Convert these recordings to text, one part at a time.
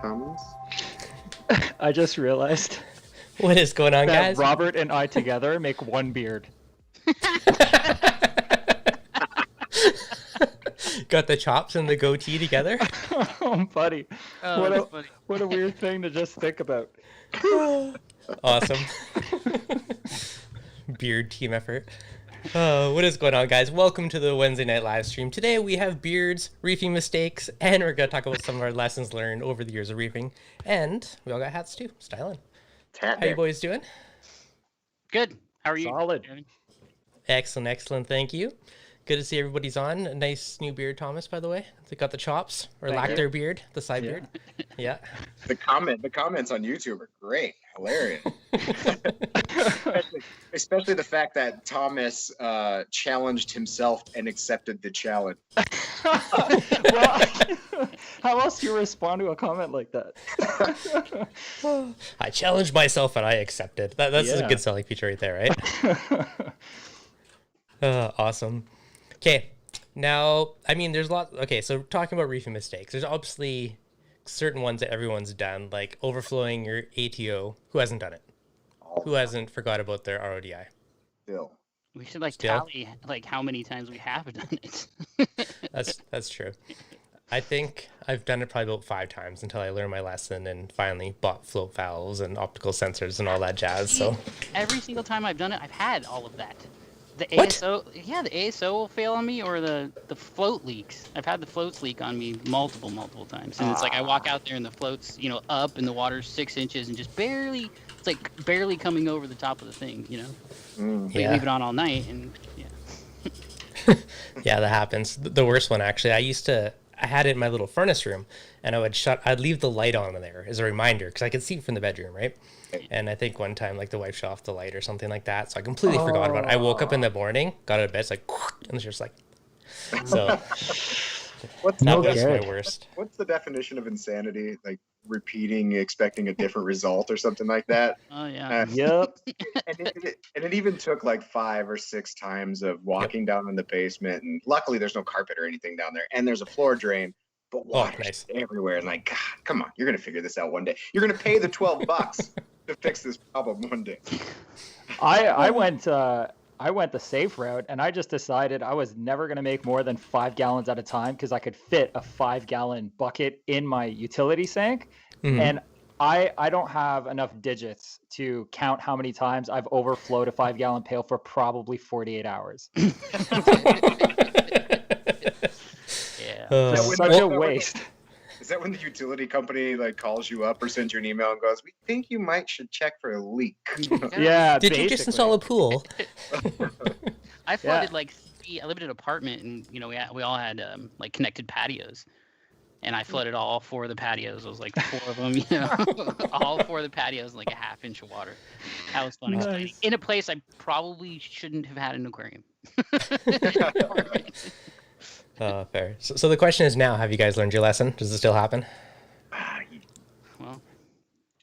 Thomas? I just realized What is going on, that guys? Robert and I together make one beard. Got the chops and the goatee together. Oh, buddy. Oh, what, that's a, funny. what a weird thing to just think about. Awesome. Beard team effort. What is going on, guys? Welcome to the Wednesday night live stream. Today we have beards, reefing mistakes, and we're going to talk about some of our lessons learned over the years of reefing. And we all got hats too. Styling. How you boys doing? Good. How are you? Solid. Excellent, excellent. Thank you. Good to see everybody's on. A nice new beard, Thomas, by the way. They got the chops, or Thank lack you. their beard, the side beard. Yeah. The comments on YouTube are great, hilarious. especially the fact that Thomas challenged himself and accepted the challenge. Well, how else do you respond to a comment like that? I challenged myself and I accepted. That's a Yeah. good selling feature right there, right? Awesome. Okay, now, I mean, there's a lot. Okay, so talking about reefing mistakes, there's obviously certain ones that everyone's done, like overflowing your ATO. Who hasn't done it? Who hasn't forgot about their RODI? Still. We should Still? tally how many times we have done it. That's true. I think I've done it probably about 5 times until I learned my lesson and finally bought float valves and optical sensors and all that jazz. So Every single time I've done it, I've had all of that. The What? ASO, yeah, the ASO will fail on me, or the float leaks. I've had the floats leak on me multiple times, and it's like I walk out there and the float's up and the water's 6 inches and just barely, it's like barely coming over the top of the thing, But you yeah. leave it on all night, and yeah. Yeah, that happens. The worst one, actually, I had it in my little furnace room, and I'd leave the light on in there as a reminder, because I could see from the bedroom, right? And I think one time, like, the wife shut off the light or something like that, so I completely forgot about it. I woke up in the morning, got out of bed, it's like, and it's just like, so What's that the, was my Okay. worst. what's the definition of insanity? Like repeating, expecting a different result or something like that? Oh yeah. Yep. And it even took like 5 or 6 times of walking down in the basement, and luckily there's no carpet or anything down there, and there's a floor drain, but water's nice. everywhere. And like, God, come on, you're gonna figure this out one day. You're gonna pay the $12 to fix this problem one day. I went the safe route, and I just decided I was never going to make more than 5 gallons at a time because I could fit a 5-gallon bucket in my utility sink. Mhm. And I don't have enough digits to count how many times I've overflowed a 5-gallon pail for probably 48 hours. Yeah. It's such well, a waste. Is that when the utility company like calls you up or sends you an email and goes, "We think you should check for a leak"? Yeah, did you just install a pool? I flooded I lived in an apartment, and we all had like connected patios, and I flooded all 4 of the patios. It was like 4 of them, all 4 of the patios, like a half inch of water. That was fun explaining. Nice. In a place I probably shouldn't have had an aquarium. Fair. So the question is now, have you guys learned your lesson? Does it still happen? Well,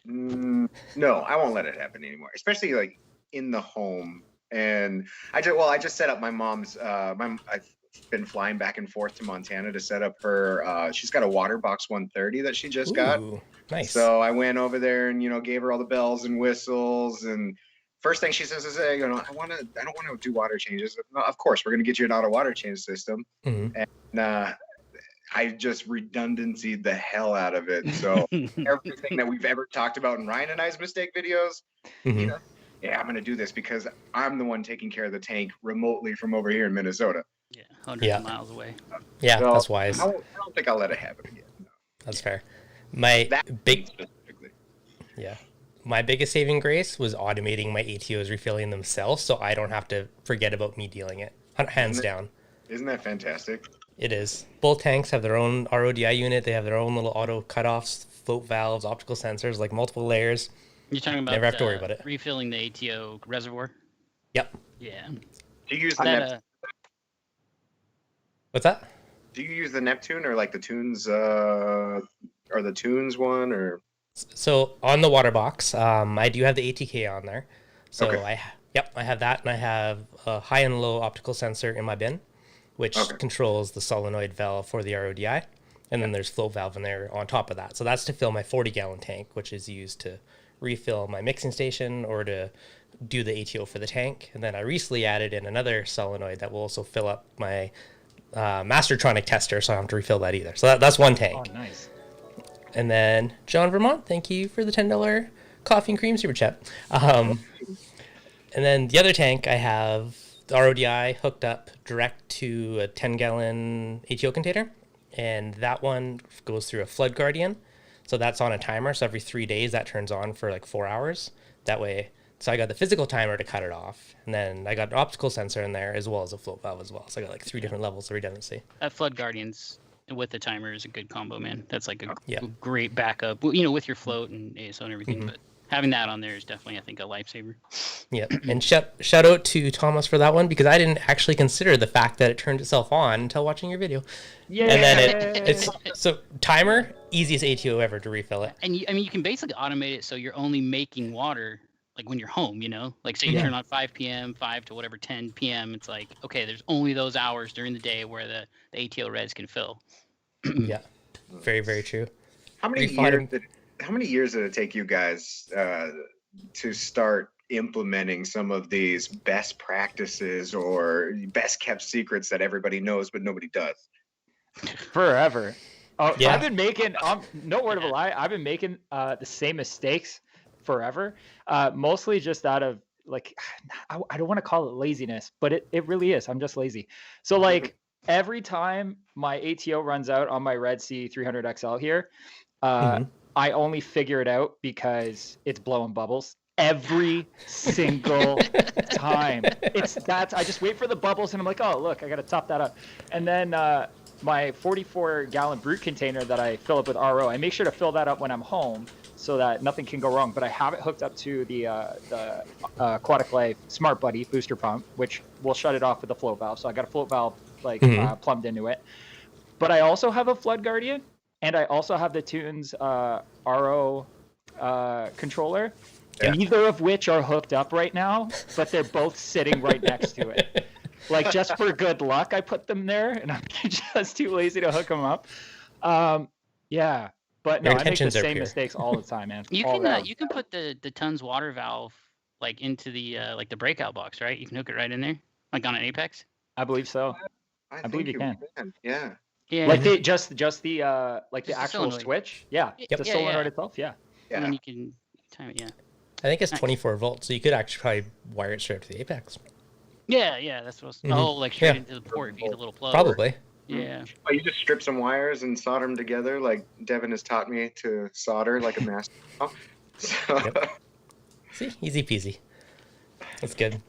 No, I won't let it happen anymore, especially like in the home. And I just set up my mom's. I've been flying back and forth to Montana to set up her. She's got a water box 130 that she just got. Ooh, nice. So I went over there and gave her all the bells and whistles. And first thing she says is, I don't want to do water changes. No, of course, we're gonna get you an auto water change system. Mhm. And I just redundancied the hell out of it. So everything that we've ever talked about in Ryan and I's mistake videos, Mhm. yeah, I'm going to do this because I'm the one taking care of the tank remotely from over here in Minnesota. yeah, hundreds Yeah. of miles away. Yeah, So that's wise. I don't think I'll let it happen again. No. That's fair. My That big specifically. My biggest saving grace was automating my ATOs refilling themselves, so I don't have to forget about me dealing it. Hands down. Isn't that fantastic? It is. Both tanks have their own RODI unit. They have their own little auto cutoffs, float valves, optical sensors, like multiple layers. You're talking about Never have to worry about it. refilling the ATO reservoir. Yep. Yeah. Do you use the That, What's that? Do you use the Neptune or like the Tunes or the Tunes one or? So on the water box, I do have the ATK on there. So Okay. I have that, and I have a high and low optical sensor in my bin, which controls the solenoid valve for the RODI. And then there's float valve in there on top of that. So that's to fill my 40-gallon tank, which is used to refill my mixing station or to do the ATO for the tank. And then I recently added in another solenoid that will also fill up my Mastertronic tester, so I don't have to refill that either. So that's one tank. Oh, nice. And then John Vermont, thank you for the $10 coffee and cream super chat. And then the other tank, I have the RODI hooked up direct to a 10-gallon ATO container. And that one goes through a Flood Guardian. So that's on a timer. So every 3 days that turns on for like 4 hours. That way, so I got the physical timer to cut it off. And then I got an optical sensor in there as well as a float valve as well. So I got like 3 different levels of redundancy. That Flood Guardians with the timer is a good combo, man. That's like a great backup, you know, with your float and ASO and everything. But having that on there is definitely, I think, a lifesaver. Yeah, and shout out to Thomas for that one, because I didn't actually consider the fact that it turned itself on until watching your video. Yeah. And then it's so timer, easiest ATO ever to refill it. And you can basically automate it so you're only making water like when you're home, you know, like say you turn on 5 p.m., 5 to whatever 10 p.m. It's like, okay, there's only those hours during the day where the ATO res can fill. Yeah, very, very true. How many years did it take you guys to start implementing some of these best practices or best kept secrets that everybody knows but nobody does? Forever. Oh, Yeah. I've been making, no word of a lie, I've been making the same mistakes forever. Mostly just out of like, I don't want to call it laziness, but it really is. I'm just lazy. So like every time my ATO runs out on my Red Sea 300 XL here, I only figure it out because it's blowing bubbles every single time. I just wait for the bubbles and I'm like, oh, look, I got to top that up. And then my 44-gallon brute container that I fill up with RO, I make sure to fill that up when I'm home so that nothing can go wrong. But I have it hooked up to the Aquatic Life Smart Buddy booster pump, which will shut it off with the float valve. So I got a float valve plumbed into it. But I also have a Flood Guardian, and I also have the Tunes RO controller. Yeah. Neither of which are hooked up right now, but they're both sitting right next to it. Like, just for good luck, I put them there, and I'm just too lazy to hook them up. Yeah, but no, I make the same mistakes all the time, man. You can put the Tons water valve like into the like the breakout box, right? You can hook it right in there, like on an Apex. I believe so. I believe you can. Yeah. Yeah. Like just the like the actual solenoid. switch. Yeah. The solenoid itself. Yeah. And then you can time it. Yeah. I think it's 24 volts, so you could actually probably wire it straight to the Apex. Yeah, that's what. Oh, like straight into the port via the little plug. Probably. Yeah. Well, you just strip some wires and solder them together, like Devin has taught me to solder like a master. So. See, easy peasy. That's good.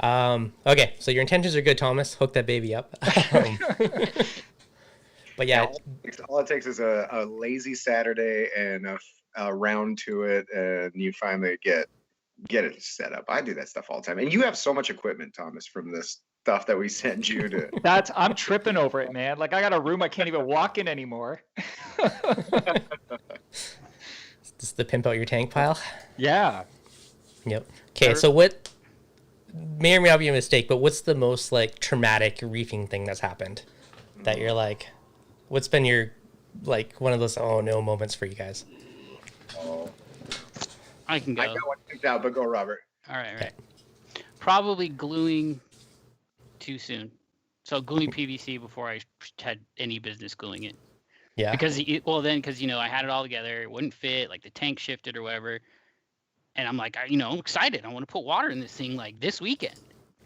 Okay, so your intentions are good, Thomas. Hook that baby up. But yeah, all it takes is a lazy Saturday and a round to it, and you finally get it set up. I do that stuff all the time, and you have so much equipment, Thomas, from this stuff that we send you to. I'm tripping over it, man. Like I got a room I can't even walk in anymore. Just to pimp out your tank pile. Yeah. Yep. Okay, so what may or may not be a mistake, but what's the most like traumatic reefing thing that's happened that you're like, what's been your like one of those oh no moments for you guys? I can go. I got one picked out, but go, Robert. All right. Okay. Probably gluing too soon. So gluing PVC before I had any business gluing it. Yeah. Because I had it all together, it wouldn't fit, like the tank shifted or whatever. And I'm like, I'm excited. I want to put water in this thing like this weekend.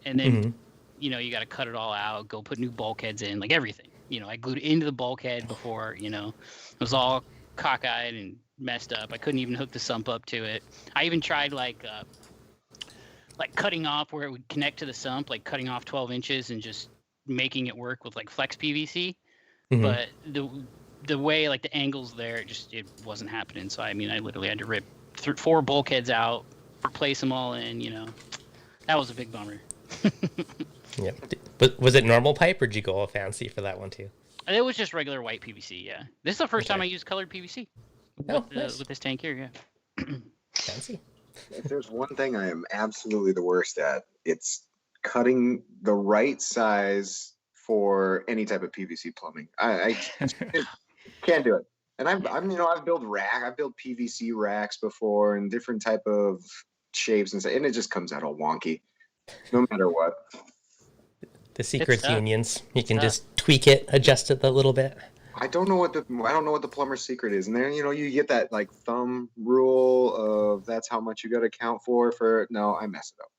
And then, you got to cut it all out, go put new bulkheads in, like everything. I glued it into the bulkhead before, it was all cockeyed and messed up. I couldn't even hook the sump up to it. I even tried like cutting off where it would connect to the sump, like cutting off 12 inches and just making it work with like flex PVC. But the way like the angles there, it wasn't happening. So I literally had to rip 4 bulkheads out, replace them all in. That was a big bummer. Yeah. But was it normal pipe or did you go all fancy for that one too? It was just regular white PVC. Yeah. This is the first time I used colored PVC. With this tank here. Yeah. Fancy. If there's one thing I am absolutely the worst at, it's cutting the right size for any type of PVC plumbing. Can't do it. And I've built PVC racks before and different type of shapes and stuff, and it just comes out all wonky, no matter what. The secret's tough. unions. You can tough. just tweak it, adjust it a little bit. I don't know what the plumber's secret is. And then, you get that like thumb rule of that's how much you got to count for. No, I mess it up.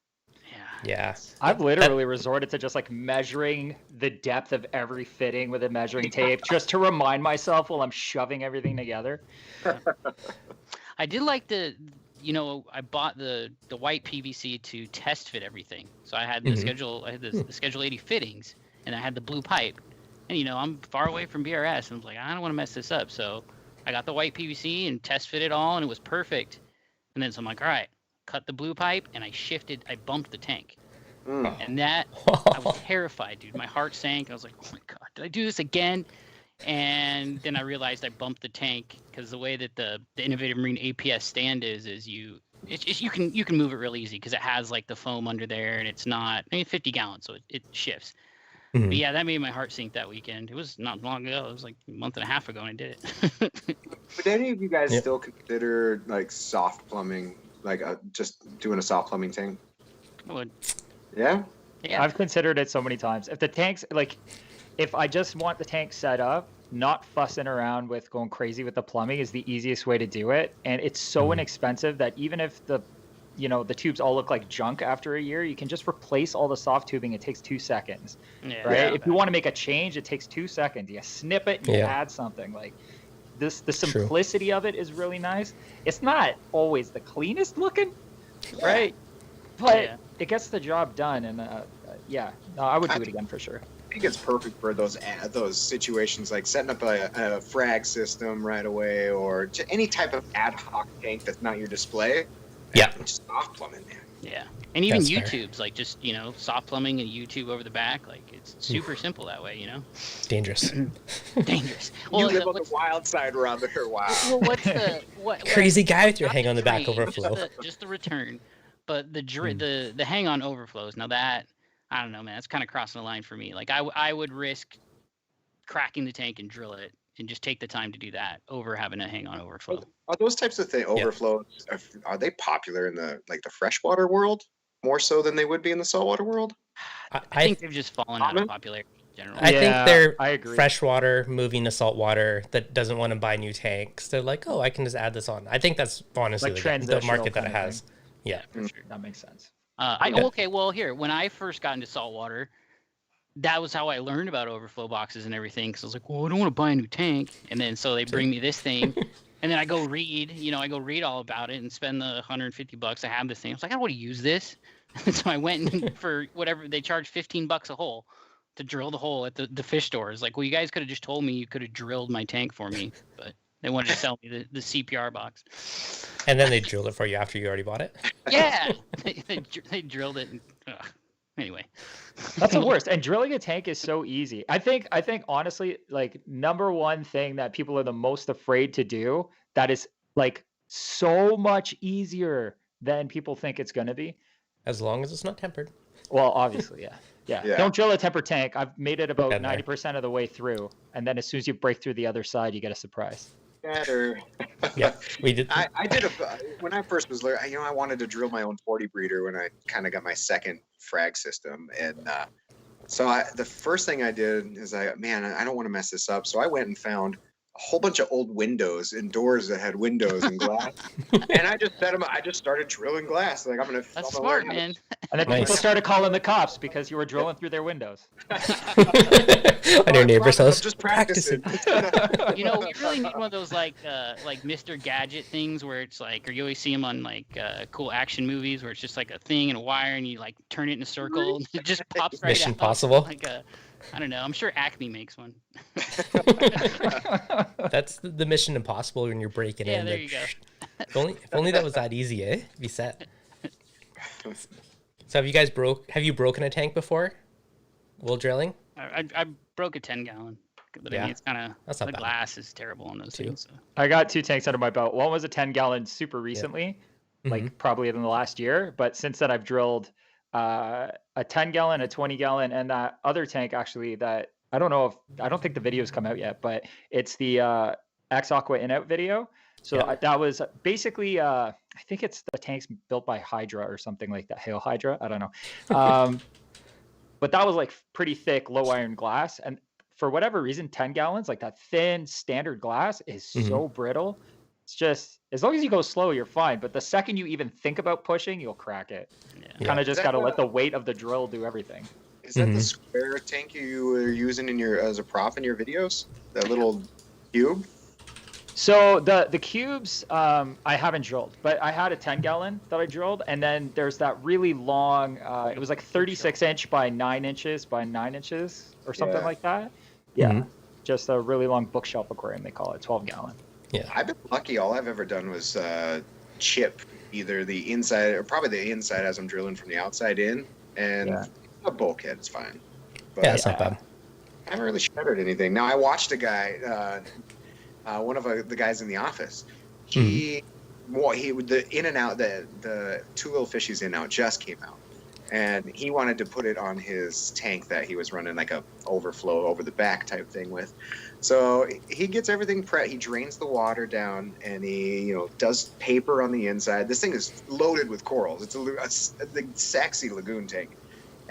Yeah. I've literally resorted to just like measuring the depth of every fitting with a measuring tape just to remind myself while I'm shoving everything together. I did like I bought the white PVC to test fit everything. So I had the the Schedule 80 fittings, and I had the blue pipe. And I'm far away from BRS, and I was like, I don't want to mess this up. So I got the white PVC and test fit it all, and it was perfect. And then so I'm like, all right, cut the blue pipe, and I bumped the tank. And that, I was terrified, dude. My heart sank. I was like, oh my God, did I do this again? And then I realized I bumped the tank because the way that the Innovative Marine APS stand is you can move it real easy because it has like the foam under there, and it's not 50 gallons, so it shifts. But yeah, that made my heart sink that weekend. It was not long ago. It was like a month and a half ago, and I did it. Would any of you guys still consider like soft plumbing, like just doing a soft plumbing tank? I would. Yeah? Yeah. I've considered it so many times. If the tank's if I just want the tank set up, not fussing around with going crazy with the plumbing is the easiest way to do it. And it's so inexpensive that even if the tubes all look like junk after a year, you can just replace all the soft tubing. It takes 2 seconds, right? Yeah. If you want to make a change, it takes 2 seconds. You snip it and you add something. Like the simplicity of it is really nice. It's not always the cleanest looking, right? But it gets the job done. And I would do it again for sure. I think it's perfect for those situations, like setting up a frag system right away, or any type of ad hoc tank that's not your display. Yeah. Just soft plumbing, man. Yeah. And even That's fair. YouTubes, like just, soft plumbing and YouTube over the back, like it's super simple that way, Dangerous. Dangerous. You live on the wild side, Robert. Wow. Well, what's the Crazy guy with your not hang the on the back drain, overflow. Just the return, but the hang on overflows. Now that, I don't know, man, that's kind of crossing the line for me. Like I would risk cracking the tank and drill it and just take the time to do that over having a hang on overflow. Are those types of overflows, are they popular in the freshwater world more so than they would be in the saltwater world? I think they've just fallen out of popularity in general. I think they're I agree. freshwater moving to saltwater that doesn't want to buy new tanks. They're like, oh, I can just add this on. I think that's honestly the market that it has. Yeah. For sure. That makes sense. Here, when I first got into saltwater, that was how I learned about overflow boxes and everything. Because I was like, well, I don't want to buy a new tank. And then so they bring me this thing. And then I go read all about it and spend the $150. I have this thing. I was like, I don't want to use this. And so I went and for whatever, they charged $15 a hole to drill the hole at the fish stores. Like, well, you guys could have just told me you could have drilled my tank for me. But they wanted to sell me the CPR box. And then they drilled it for you after you already bought it? Yeah. they drilled it. And, anyway. That's the worst. And drilling a tank is so easy. I think honestly, like number one thing that people are the most afraid to do that is like so much easier than people think it's going to be. As long as it's not tempered. Well, obviously, yeah. Yeah. Don't drill a tempered tank. I've made it about 90% of the way through. And then as soon as you break through the other side, you get a surprise. Better. Yeah, we did. I did when I first was learning, I wanted to drill my own 40 breeder when I kind of got my second frag system. And so the first thing I did is I don't want to mess this up. So I went and found a whole bunch of old windows and doors that had windows and glass. And I just set them. I just started drilling glass. Like That's smart, man. And then people started calling the cops because you were drilling through their windows. On your neighbor's house. Just practicing. We really need one of those like Mr. Gadget things where it's like, or you always see them on like cool action movies where it's just like a thing and a wire and you like turn it in a circle and it just pops right Mission out. Possible. Like I don't know. I'm sure Acme makes one. That's the Mission Impossible when you're breaking in. Yeah, there you go. If only that was that easy, eh? Be set. So have you broken a tank before while drilling? I broke a 10-gallon. But I mean, it's kind of, the glass is terrible on those things. So. I got 2 tanks under my belt. One was a 10-gallon super recently, like probably in the last year. But since then, I've drilled a 10-gallon, a 20-gallon, and that other tank actually that I don't think the video's come out yet, but it's the X Aqua in-out video. So that was basically, I think it's the tanks built by Hydra or something like that. Hail Hydra, I don't know. But that was like pretty thick, low iron glass, and for whatever reason, 10 gallons, like that thin standard glass, is so brittle. It's just, as long as you go slow, you're fine. But the second you even think about pushing, you'll crack it. Yeah. Kind of just got to let the weight of the drill do everything. Is that the square tank you were using in your as a prop in your videos? That little cube? So the cubes, I haven't drilled, but I had a 10 gallon that I drilled, and then there's that really long, it was like 36 inch by 9 inches by 9 inches or something like that. Yeah, just a really long bookshelf aquarium, they call it, 12 gallon. Yeah, I've been lucky. All I've ever done was chip either the inside or probably the inside as I'm drilling from the outside in, and a bulkhead is fine. But yeah, it's not bad. I haven't really shredded anything. Now I watched a guy. One of the guys in the office, the in and out, the two little fishies in and out just came out, and he wanted to put it on his tank that he was running like a overflow over the back type thing with. So he gets everything he drains the water down, and he does paper on the inside. This thing is loaded with corals. It's a sexy lagoon tank.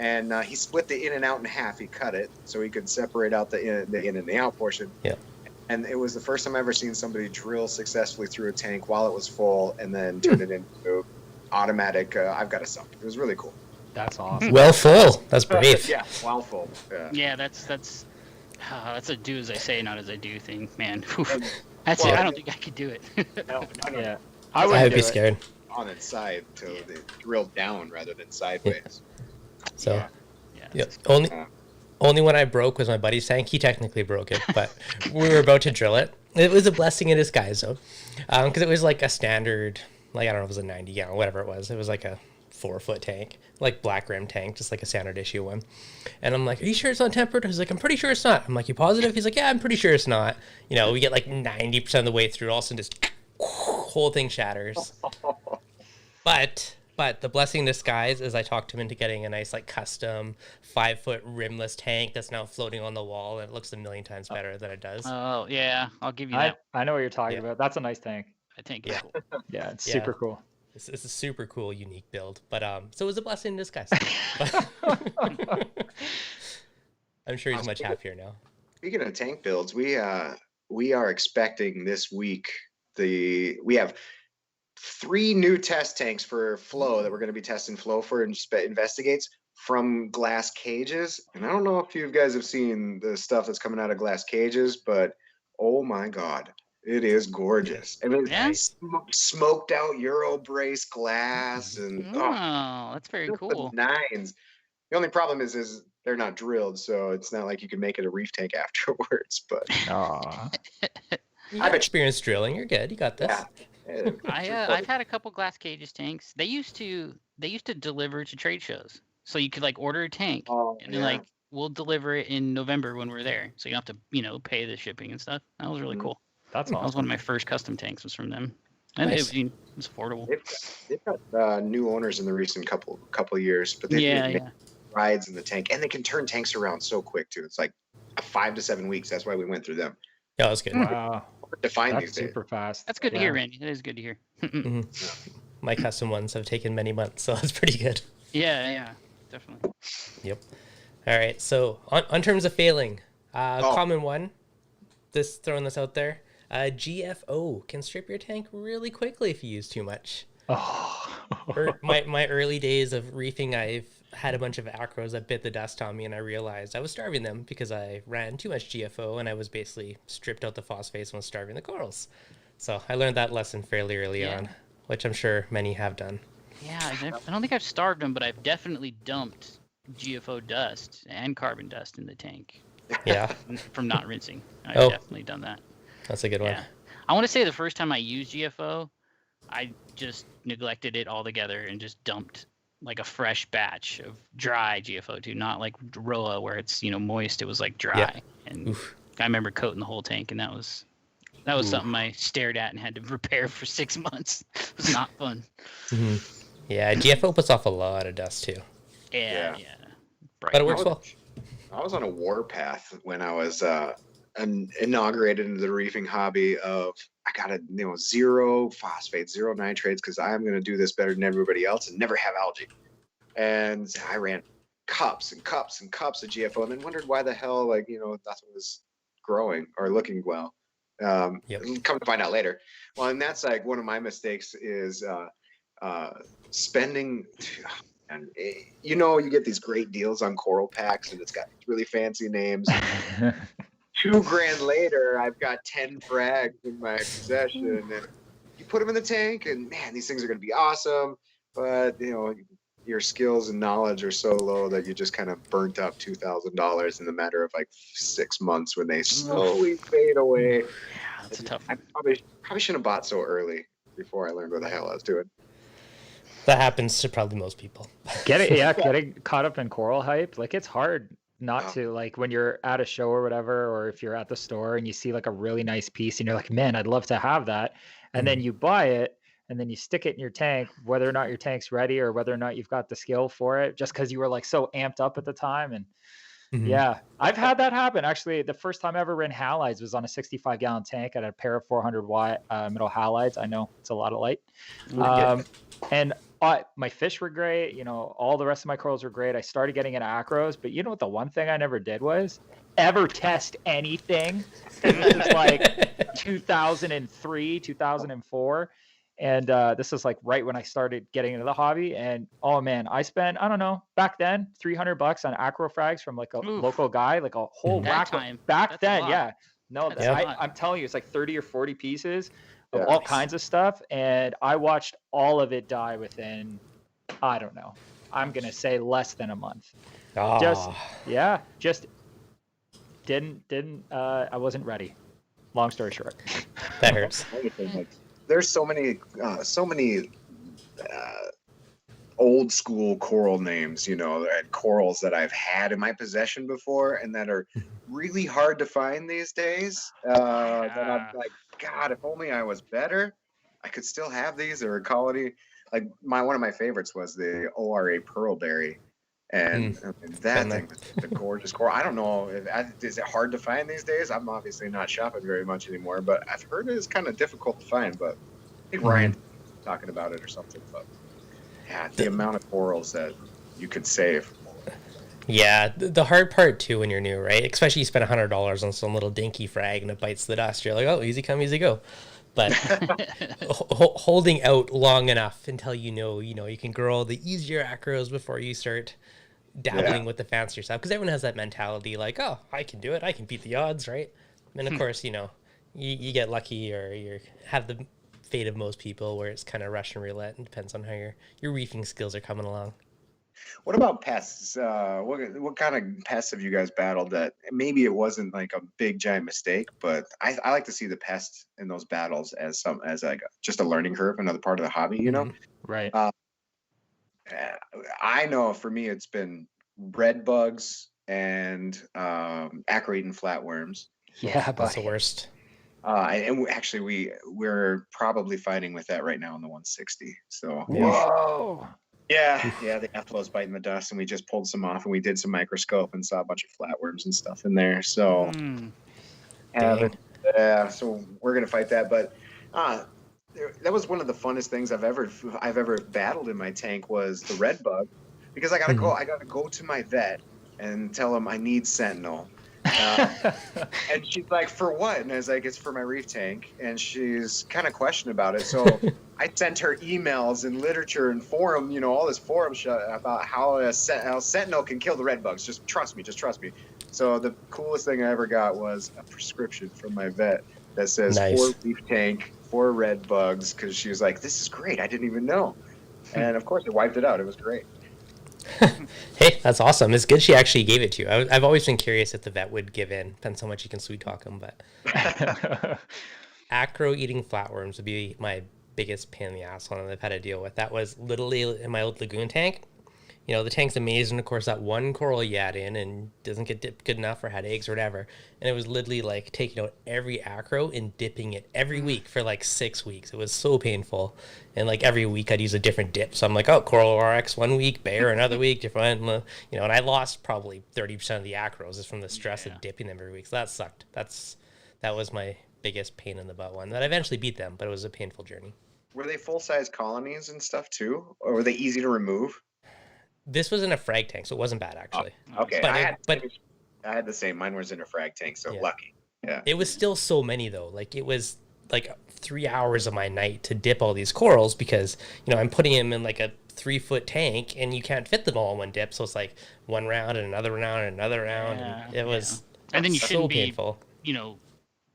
And he split the in and out in half. He cut it so he could separate out the in and the out portion. Yeah. And it was the first time I ever seen somebody drill successfully through a tank while it was full and then turn it into automatic. I've got a sump. It was really cool. That's awesome. Well full. That's brave. Yeah, while full. Yeah, that's a do as I say, not as I do thing, man. That's it. I don't think I could do it. No. Yeah, I would be scared. On its side till they drilled down rather than sideways. So, yeah. Only one I broke was my buddy's tank. He technically broke it, but we were about to drill it. It was a blessing in disguise, though, because it was like a standard, like I don't know if it was a 90 gallon, whatever it was. It was like a 4-foot tank, like black rim tank, just like a standard issue one. And I'm like, "Are you sure it's not tempered?" He's like, "I'm pretty sure it's not." I'm like, "You positive?" He's like, "Yeah, I'm pretty sure it's not." We get like 90% of the way through, all of a sudden just whole thing shatters. But the blessing in disguise is I talked him into getting a nice, like, custom 5-foot rimless tank that's now floating on the wall, and it looks a million times better than it does. Oh, yeah. I'll give you that. I know what you're talking about. That's a nice tank. I think it's cool. Yeah, it's super cool. It's a super cool, unique build. But so it was a blessing in disguise. I'm sure he's much happier now. Speaking of tank builds, we are expecting this week we have 3 new test tanks for flow that we're going to be testing flow for investigates from glass cages. And I don't know if you guys have seen the stuff that's coming out of glass cages, but oh my God, it is gorgeous. I mean, it's smoked out Euro brace glass and that's very cool. Nines. The only problem is they're not drilled, so it's not like you can make it a reef tank afterwards. But I've experienced drilling. You're good. You got this. Yeah. I've had a couple glass cages tanks. They used to deliver to trade shows, so you could like order a tank and then like we'll deliver it in November when we're there, so you don't have to pay the shipping and stuff. That was really cool. That's awesome. That was one of my first custom tanks was from them, and it was affordable. They've got new owners in the recent couple years, but they've rides in the tank, and they can turn tanks around so quick too. It's like 5 to 7 weeks. That's why we went through them. Yeah, that was good. Wow. To find That's these days. super fast. That's good to hear, Randy. That is good to hear. My custom ones have taken many months, so that's pretty good. Yeah, definitely. Yep. All right. So on terms of failing, common one, throwing this out there, GFO can strip your tank really quickly if you use too much. My early days of reefing, I've had a bunch of acros that bit the dust on me, and I realized I was starving them because I ran too much GFO, and I was basically stripped out the phosphates and was starving the corals. So I learned that lesson fairly early on, which I'm sure many have done. Yeah, I don't think I've starved them, but I've definitely dumped GFO dust and carbon dust in the tank. Yeah. From not rinsing. I've definitely done that. That's a good one. I want to say the first time I used GFO, I just neglected it altogether and just dumped like a fresh batch of dry GFO too, not like Roa where it's moist. It was like dry, and I remember coating the whole tank, and that was something I stared at and had to repair for 6 months. It was not fun. Yeah, GFO puts off a lot of dust too. Yeah. But it works well. I was on a warpath when I was inaugurated into the reefing hobby of I gotta, zero phosphates, zero nitrates, because I'm gonna do this better than everybody else and never have algae. And I ran cups and cups and cups of GFO and then wondered why the hell, nothing was growing or looking well. Come to find out later. Well, and that's like one of my mistakes is spending, and you get these great deals on coral packs and it's got really fancy names. $2,000 later, I've got 10 frags in my possession, and you put them in the tank, and man, these things are going to be awesome. But your skills and knowledge are so low that you just kind of burnt up $2,000 in the matter of like 6 months when they slowly fade away. Yeah, that's a tough one. I probably shouldn't have bought so early before I learned what the hell I was doing. That happens to probably most people. Getting caught up in coral hype, like it's hard not to, like when you're at a show or whatever, or if you're at the store and you see like a really nice piece and you're like, man, I'd love to have that. And then you buy it and then you stick it in your tank, whether or not your tank's ready or whether or not you've got the skill for it, just because you were like so amped up at the time. And yeah, I've had that happen. Actually, the first time I ever ran halides was on a 65-gallon tank. I had a pair of 400 watt middle halides. I know it's a lot of light. And my fish were great. All the rest of my corals were great. I started getting into acros, but you know what? The one thing I never did was ever test anything. This is like 2003, 2004. And this is like right when I started getting into the hobby. And oh man, I spent, I don't know, back then, $300 on Acro frags from like a local guy, like a whole rack. Back then, yeah. No, I'm telling you, it's like 30 or 40 pieces of all kinds of stuff. And I watched all of it die within, I don't know, I'm going to say less than a month. Just didn't, I wasn't ready. Long story short. That hurts. There's so many old school coral names, and corals that I've had in my possession before and that are really hard to find these days. That I'm like, God, if only I was better, I could still have these. Or quality. Like one of my favorites was the ORA Pearlberry. And that thing was a gorgeous coral. I don't know, is it hard to find these days? I'm obviously not shopping very much anymore, but I've heard it is kind of difficult to find. But I think Ryan's talking about it or something. But yeah, the amount of corals that you could save. Yeah, the hard part too when you're new, right? Especially you spend $100 on some little dinky frag and it bites the dust. You're like, oh, easy come, easy go. But holding out long enough until you can grow the easier acros before you start dabbling with the fancier stuff, because everyone has that mentality like, oh, I can do it, I can beat the odds, right? And of course, you get lucky, or you have the fate of most people where it's kind of Russian roulette, and depends on how your reefing skills are coming along. What about pests? What kind of pests have you guys battled that maybe it wasn't like a big giant mistake, but I like to see the pests in those battles as like just a learning curve, another part of the hobby, Right. I know for me it's been red bugs and acro-eaten flatworms. Yeah, that's the worst. And actually we're probably fighting with that right now in the 160. So whoa. Yeah, the aphlo's biting the dust, and we just pulled some off, and we did some microscope and saw a bunch of flatworms and stuff in there. So, so we're gonna fight that. But that was one of the funnest things I've ever battled in my tank was the red bug, because I gotta go to my vet and tell him I need Sentinel. And she's like, for what? And I was like, it's for my reef tank. And she's kind of questioning about it. So I sent her emails and literature and forum, all this forum about how Sentinel can kill the red bugs. Just trust me. So the coolest thing I ever got was a prescription from my vet that says for reef tank, for red bugs, because she was like, this is great. I didn't even know. And of course, it wiped it out. It was great. Hey, that's awesome. It's good she actually gave it to you. I've always been curious if the vet would give in. Depends how much you can sweet talk him, but acro eating flatworms would be my biggest pain in the ass one that I've had to deal with. That was literally in my old lagoon tank. you know, the tank's amazing. Of course, that one coral you add in and doesn't get dipped good enough or had eggs or whatever. And it was literally like taking out every acro and dipping it every week for like 6 weeks. It was so painful. And like every week I'd use a different dip. So I'm like, oh, coral RX one week, bear another week, different, you know, and I lost probably 30% of the acros just from the stress of dipping them every week. So that sucked. That was my biggest pain in the butt one. That I eventually beat them, but it was a painful journey. Were they full-size colonies and stuff too? Or were they easy to remove? This was in a frag tank, so it wasn't bad actually. Okay, But I had the same. Mine was in a frag tank, so lucky. Yeah. It was still so many though. Like it was like 3 hours of my night to dip all these corals because, you know, I'm putting them in like a 3-foot tank and you can't fit them all in one dip. So it's like one round and another round and another round. And it was and then you so shouldn't be, painful. you know,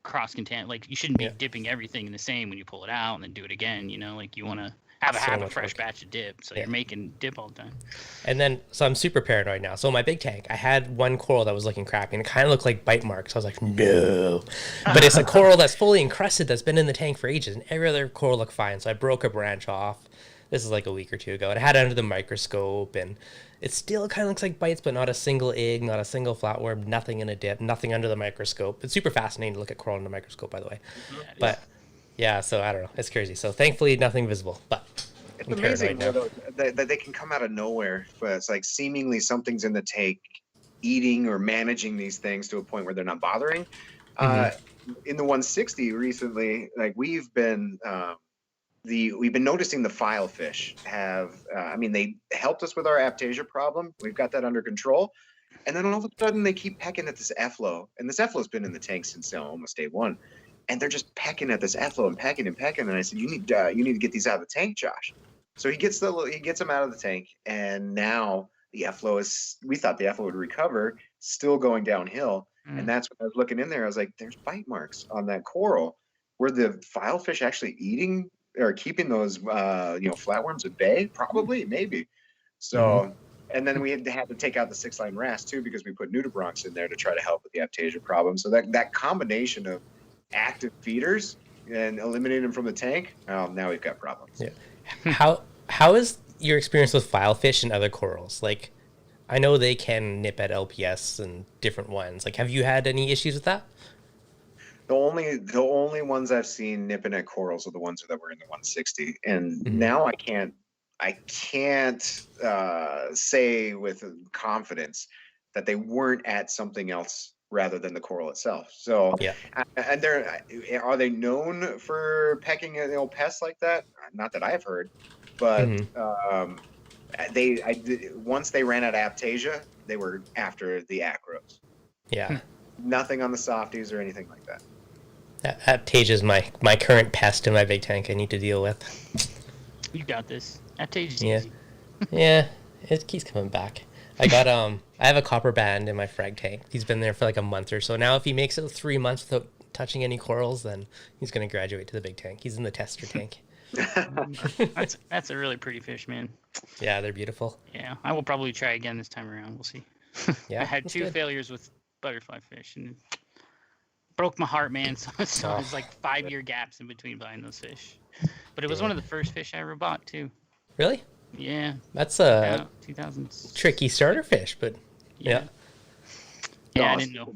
cross-contaminate. Like you shouldn't be dipping everything in the same when you pull it out and then do it again. You know, like you want to have a fresh batch of dip, so you're making dip all the time. And then, so I'm super paranoid now. So my big tank, I had one coral that was looking crappy, and it kind of looked like bite marks. I was like, no. But it's a coral that's fully encrusted that's been in the tank for ages, and every other coral looked fine. So I broke a branch off. This is like a week or two ago. And I had it under the microscope, and it still kind of looks like bites, but not a single egg, not a single flatworm, nothing in a dip, nothing under the microscope. It's super fascinating to look at coral under the microscope, by the way. But yeah, so I don't know. It's crazy. So thankfully, nothing visible. But it's amazing that they can come out of nowhere. But it's like seemingly something's in the tank eating or managing these things to a point where they're not bothering. In the 160 recently, like we've been noticing the filefish have. They helped us with our aptasia problem. We've got that under control. And then all of a sudden they keep pecking at this effluent. And this effluent's been in the tank since almost day one. And they're just pecking at this effluent and pecking and pecking. And I said, you need to get these out of the tank, Josh. So he gets them out of the tank. And now the effluent we thought the effluent would recover, still going downhill. And that's when I was looking in there. I was like, there's bite marks on that coral. Were the filefish actually eating or keeping those, flatworms at bay? Probably, maybe. So, and then we had to take out the 6-line wrasse too, because we put nudibranchs in there to try to help with the aptasia problem. So that combination of active feeders and eliminating them from the tank, now we've got problems. Yeah. How is your experience with filefish and other corals? Like, I know they can nip at LPS and different ones. Like, have you had any issues with that? The only ones I've seen nipping at corals are the ones that were in the 160, and now I can't say with confidence that they weren't at something else rather than the coral itself. So, and are they known for pecking at pests like that? Not that I've heard, but once they ran out of aptasia, they were after the acros. Yeah. Nothing on the softies or anything like that. Aptasia is my current pest in my big tank I need to deal with. You got this. Aptasia's easy. Yeah, it keeps coming back. I got I have a copper band in my frag tank. He's been there for like a month or so now. If he makes it 3 months without touching any corals, then he's going to graduate to the big tank. He's in the tester tank. That's a really pretty fish, man. Yeah, they're beautiful. Yeah, I will probably try again this time around. We'll see. Yeah, I had 2 failures with butterfly fish, and it broke my heart, man. So it's like 5-year gaps in between buying those fish. But it was one of the first fish I ever bought too. Really? Yeah. That's a 2000s. tricky starter fish, but yeah. Yeah, I didn't know.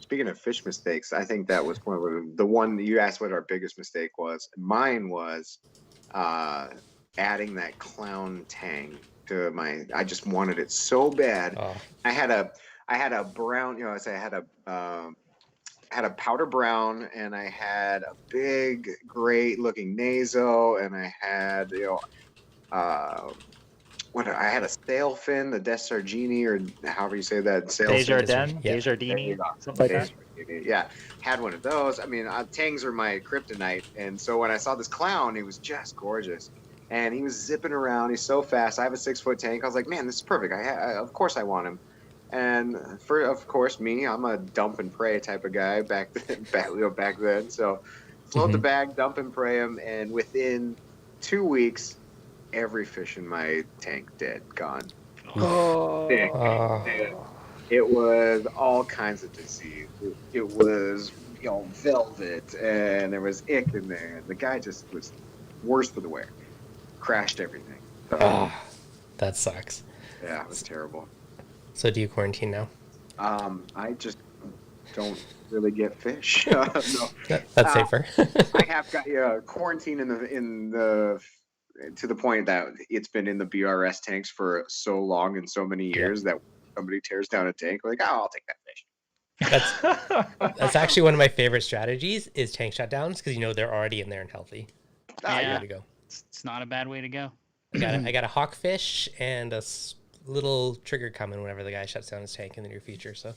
Speaking of fish mistakes, I think that was the one you asked what our biggest mistake was. Mine was adding that clown tang to I just wanted it so bad. I had a brown, I had a powder brown, and I had a big, great looking naso, and I had, I had a sailfin, the Desargini, or however you say that. Desjardins, something like that. Yeah, had one of those. I mean, tangs are my kryptonite, and so when I saw this clown, he was just gorgeous, and he was zipping around. He's so fast. I have a 6-foot tank. I was like, man, this is perfect. Of course I want him. And of course, I'm a dump and pray type of guy back then. So float the bag, dump and pray him, and within 2 weeks, every fish in my tank dead, gone. It was all kinds of disease. It was velvet, and there was ick in there. And the guy just was worse for the wear. Crashed everything. That sucks. Yeah, it was terrible. So do you quarantine now? I just don't really get fish. No. That's safer. I have got quarantine in the to the point that it's been in the BRS tanks for so long and so many years that somebody tears down a tank, like, oh, I'll take that fish. That's actually one of my favorite strategies is tank shutdowns, because they're already in there and healthy. Yeah. To go. It's not a bad way to go. I got a hawkfish and a little trigger coming whenever the guy shuts down his tank in the near future. So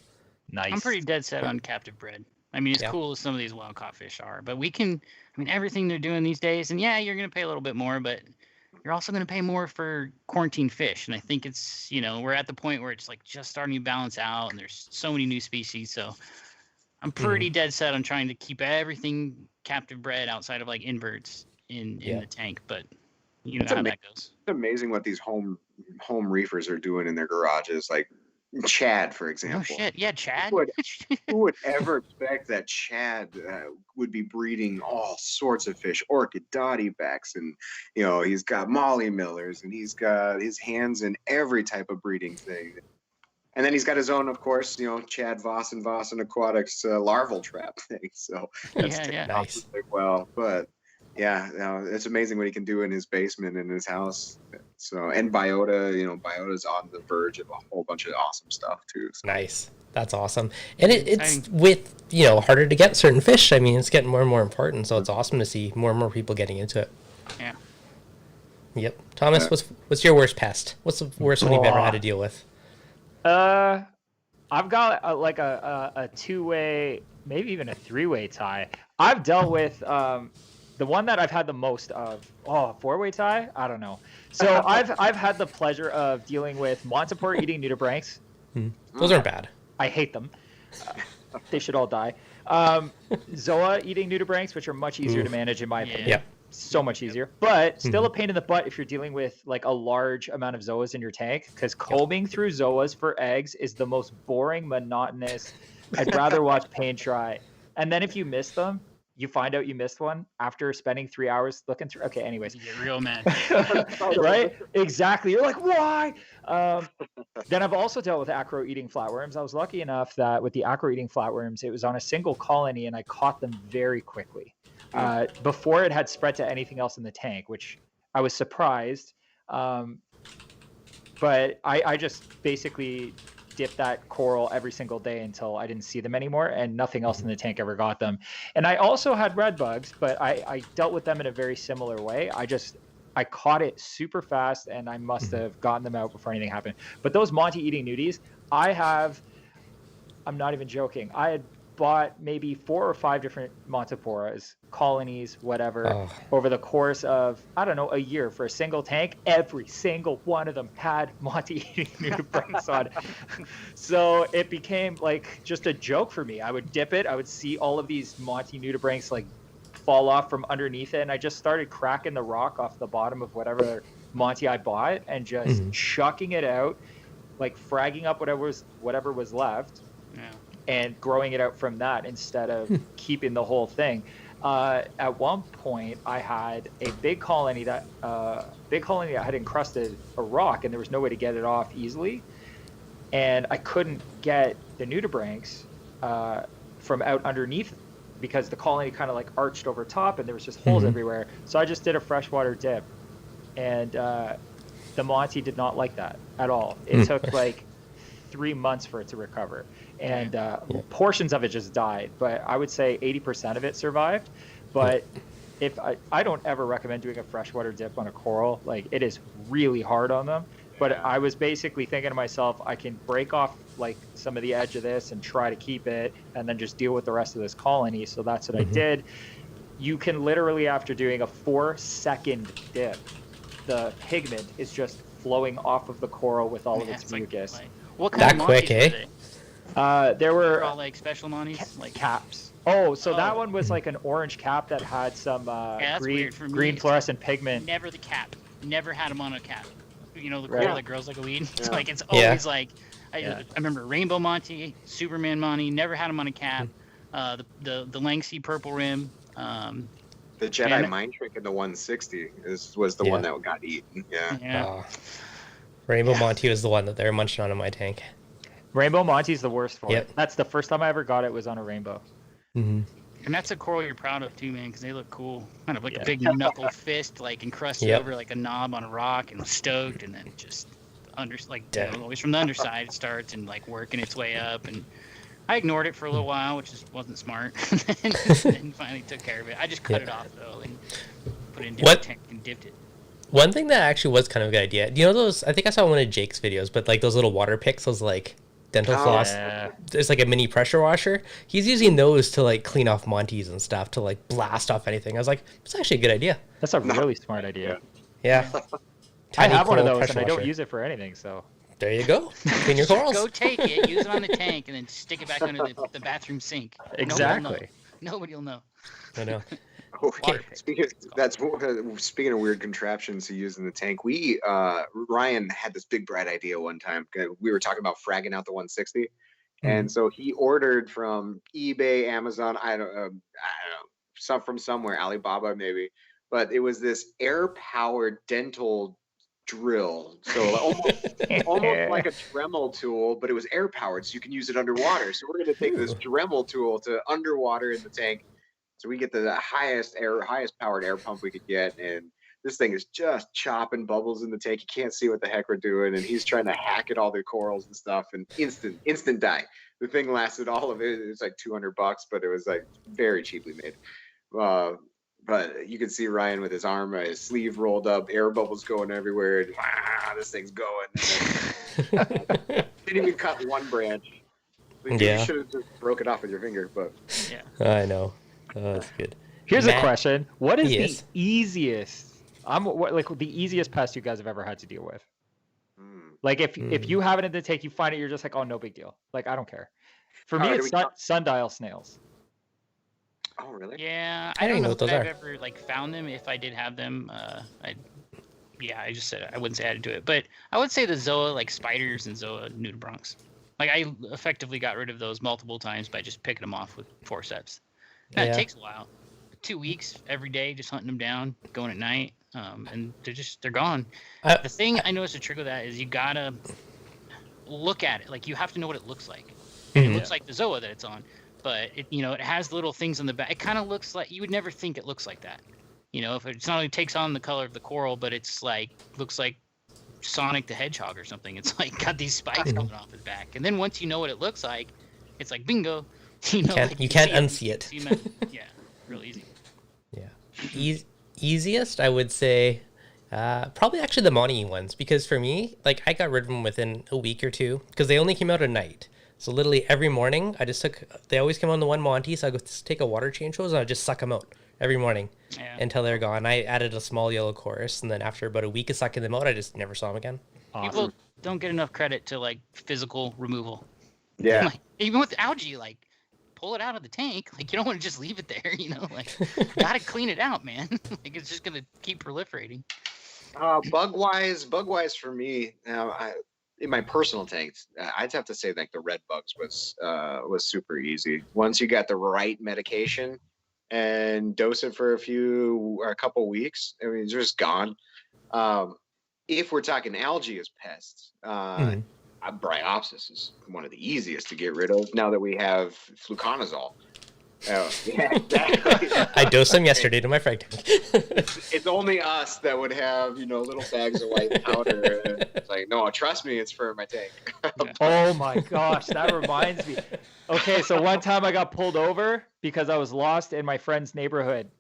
Nice. I'm pretty dead set on captive bred. I mean, as cool as some of these wild caught fish are, but everything they're doing these days, and you're going to pay a little bit more, but you're also going to pay more for quarantine fish. And I think it's, we're at the point where it's like just starting to balance out, and there's so many new species. So I'm pretty dead set on trying to keep everything captive bred outside of like inverts in the tank. But you know how that goes. It's amazing what these home reefers are doing in their garages. Like Chad, for example. Oh shit! Yeah, Chad. Who would ever expect that Chad would be breeding all sorts of fish, orchid dottybacks, and he's got Molly Millers, and he's got his hands in every type of breeding thing. And then he's got his own, of course, Chad Voss and Aquatics larval trap thing. So that's nice. Well, but it's amazing what he can do in his basement in his house. So, and Biota, Biota's on the verge of a whole bunch of awesome stuff too. So. Nice. That's awesome. And it's with, harder to get certain fish. I mean, it's getting more and more important. So it's awesome to see more and more people getting into it. Yeah. Yep. Thomas, what's your worst pest? What's the worst one you've ever had to deal with? I've got a two-way, maybe even a three-way tie. I've dealt with the one that I've had the most of. Four-way tie? I don't know. So I've had the pleasure of dealing with Montipore eating nudibranchs. Those aren't bad. I hate them. They should all die. Zoa eating nudibranchs, which are much easier to manage in my opinion. Yep. So much easier, but still a pain in the butt if you're dealing with like a large amount of zoas in your tank, because combing through zoas for eggs is the most boring, monotonous. I'd rather watch paint dry. And then if you miss them, you find out you missed one after spending 3 hours looking through. Okay, anyways. You get real mad. Right? Exactly. You're like, why? Then I've also dealt with acro eating flatworms. I was lucky enough that with the acro eating flatworms, it was on a single colony and I caught them very quickly. Before it had spread to anything else in the tank, which I was surprised. But I just basically dipped that coral every single day until I didn't see them anymore, and nothing else in the tank ever got them. And I also had red bugs, but I dealt with them in a very similar way. I caught it super fast, and I must have gotten them out before anything happened. But those Monty eating nudies, I'm not even joking. I had bought maybe 4 or 5 different Montiporas, colonies, whatever, over the course of, I don't know, a year for a single tank. Every single one of them had Monty eating nudibranchs on it. So it became like just a joke for me. I would dip it. I would see all of these Monty nudibranchs like fall off from underneath it. And I just started cracking the rock off the bottom of whatever Monty I bought and just chucking it out, like fragging up whatever was left. Yeah. And growing it out from that instead of keeping the whole thing. At one point, I had a big colony that had encrusted a rock, and there was no way to get it off easily. And I couldn't get the nudibranchs from out underneath because the colony kind of like arched over top, and there was just holes everywhere. So I just did a freshwater dip, and the Monty did not like that at all. It took like 3 months for it to recover. And portions of it just died, but I would say 80% of it survived. But if I don't ever recommend doing a freshwater dip on a coral, like it is really hard on them. But I was basically thinking to myself, I can break off like some of the edge of this and try to keep it, and then just deal with the rest of this colony. So that's what I did. You can literally, after doing a 4-second dip, the pigment is just flowing off of the coral with all of its mucus. Like, what kind of quick, Monties were they? There were all like special Monties, like caps. That one was like an orange cap that had some green fluorescent pigment. Never the cap. Never had them on a cap. The coral that grows like a weed. It's like it's always like I remember Rainbow Monty, Superman Monty. Never had them on a cap. The Langsea purple rim. The Jedi mind trick in the 160 was the one that got eaten. Yeah. Rainbow Monty was the one that they were munching on in my tank. Rainbow Monty's the worst for Yep. it. That's the first time I ever got it was on a rainbow. Mm-hmm. And that's a coral you're proud of too, man, because they look cool. Kind of like Yeah. a big knuckle fist, like encrusted Yep. over like a knob on a rock, and stoked, and then just always from the underside it starts and like working its way up. And I ignored it for a little while, which wasn't smart. and then finally took care of it. I just cut it off though and put it in a tank and dipped it. One thing that actually was kind of a good idea. You know those? I think I saw one of Jake's videos, but like those little water picks, those like dental floss. Yeah. It's like a mini pressure washer. He's using those to like clean off Monties and stuff to like blast off anything. I was like, it's actually a good idea. That's a really smart idea. Yeah. I Tiny have one of coral those and pressure I don't washer. use it for anything, so. There you go. Clean your corals. Go take it, use it on the tank, and then stick it back under the bathroom sink. Exactly. Nobody will know. I know. Okay. Speaking of weird contraptions to use in the tank, Ryan had this big bright idea one time. We were talking about fragging out the 160, and so he ordered from eBay, Amazon, I don't know, from somewhere, Alibaba maybe, but it was this air-powered dental drill, so almost like a Dremel tool, but it was air-powered, so you can use it underwater. So we're going to take this Dremel tool to underwater in the tank. So we get the highest powered air pump we could get, and this thing is just chopping bubbles in the tank. You can't see what the heck we're doing, and he's trying to hack at all the corals and stuff, and instant die. The thing lasted all of it. It was like $200, but it was like very cheaply made. But you can see Ryan with his arm, his sleeve rolled up, air bubbles going everywhere, and this thing's going. Didn't even cut one branch. You should have just broke it off with your finger, but I know. Oh, that's good. Here's a question: what is Yes. the easiest? The easiest pest you guys have ever had to deal with? Like if you have it in the tank, you find it, you're just like, oh, no big deal. Like I don't care. For me, it's sundial snails. Oh, really? Yeah, I I don't know what if those I've are. ever like found them. If I did have them, I just said I wouldn't say added to it, but I would say the Zoa, like spiders and Zoa nudibranchs. Like I effectively got rid of those multiple times by just picking them off with forceps. Now, it takes a while. 2 weeks every day, just hunting them down, going at night, and they're gone. The thing I noticed a trick with that is you gotta look at it. Like you have to know what it looks like. It looks like the Zoa that it's on, but it has little things on the back. It kind of looks like you would never think it looks like that. If it's not only takes on the color of the coral, but it's like looks like Sonic the Hedgehog or something. It's like got these spikes coming off his back, and then once you know what it looks like, it's like bingo. You can't unsee it. Yeah, real easy. Yeah. Easiest, I would say, probably actually the Monty ones, because for me, like I got rid of them within a week or two because they only came out at night. So literally every morning, they always come on the one Monty, so I go take a water change hose and I just suck them out every morning until they're gone. I added a small yellow chorus, and then after about a week of sucking them out, I just never saw them again. Awesome. People don't get enough credit to like physical removal. Yeah. Like, even with algae, like pull it out of the tank. Like you don't want to just leave it there. Like gotta clean it out, man. Like it's just gonna keep proliferating. Bug wise for me, in my personal tanks, I'd have to say like the red bugs was super easy. Once you got the right medication and dose it for a couple weeks, I mean, it's just gone. If we're talking algae as pests, Bryopsis is one of the easiest to get rid of now that we have fluconazole. Oh, yeah, exactly. I dosed them yesterday to my frag tank. It's only us that would have, little bags of white powder. It's like, no, trust me, it's for my tank. Oh my gosh, that reminds me. Okay, so one time I got pulled over because I was lost in my friend's neighborhood.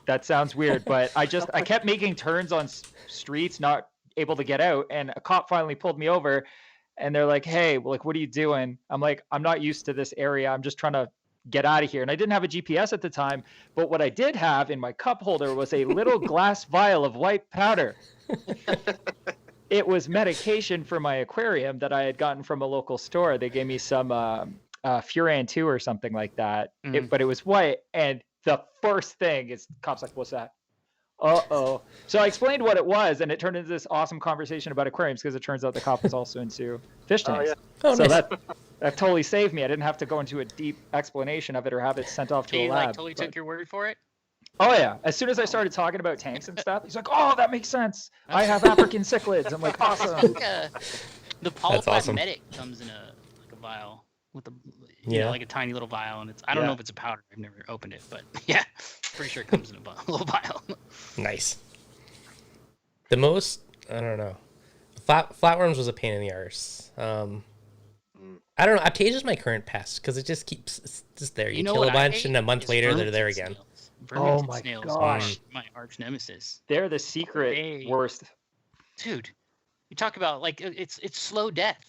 That sounds weird, but I kept making turns on streets, not able to get out, and a cop finally pulled me over, and they're like, "Hey, like, what are you doing?" I'm like, "I'm not used to this area. I'm just trying to get out of here." And I didn't have a GPS at the time, but what I did have in my cup holder was a little glass vial of white powder. It was medication for my aquarium that I had gotten from a local store. They gave me some Furan 2 or something like that, but it was white. And the first thing is, cop's like, "What's that?" Uh-oh. So I explained what it was, and it turned into this awesome conversation about aquariums because it turns out the cop was also into fish tanks. Oh, So nice. that totally saved me. I didn't have to go into a deep explanation of it or have it sent off to a lab. Like totally took your word for it? Oh yeah. As soon as I started talking about tanks and stuff, he's like, "Oh, that makes sense. I have African cichlids." I'm like, "Awesome." The polyplat awesome. medic comes in a vial with a Yeah. like a tiny little vial, and I don't know if it's a powder. I've never opened it, but yeah, pretty sure it comes in a little vial. Nice. The most, I don't know. Flatworms was a pain in the arse. I don't know. Aptasia's my current pest because it just keeps it's just there. You kill a bunch, and a month later they're there again. Oh my snails gosh. my arch nemesis. They're the secret worst. Dude, you talk about like it's slow death.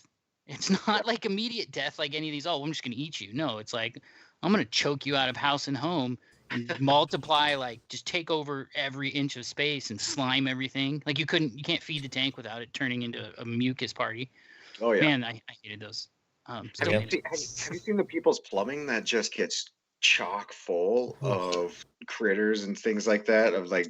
It's not like immediate death like any of these. Oh, I'm just gonna eat you. No, it's like I'm gonna choke you out of house and home and multiply, like just take over every inch of space and slime everything. Like you can't feed the tank without it turning into a mucus party. Oh yeah. Man, I hated those. Have you seen the people's plumbing that just gets chock full of critters and things like that? Of like,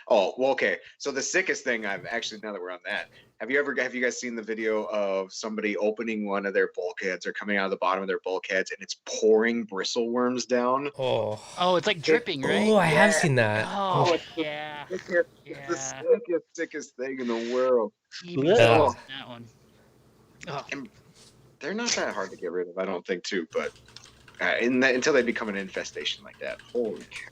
oh, well, okay. So the sickest thing I've actually, now that we're on that, have you guys seen the video of somebody opening one of their bulkheads or coming out of the bottom of their bulkheads and it's pouring bristleworms down? Oh, it's like dripping, right? Oh, I have seen that. Oh, yeah. It's the sickest thing in the world. That one. Oh. And they're not that hard to get rid of, I don't think, too. But until they become an infestation like that, holy cow.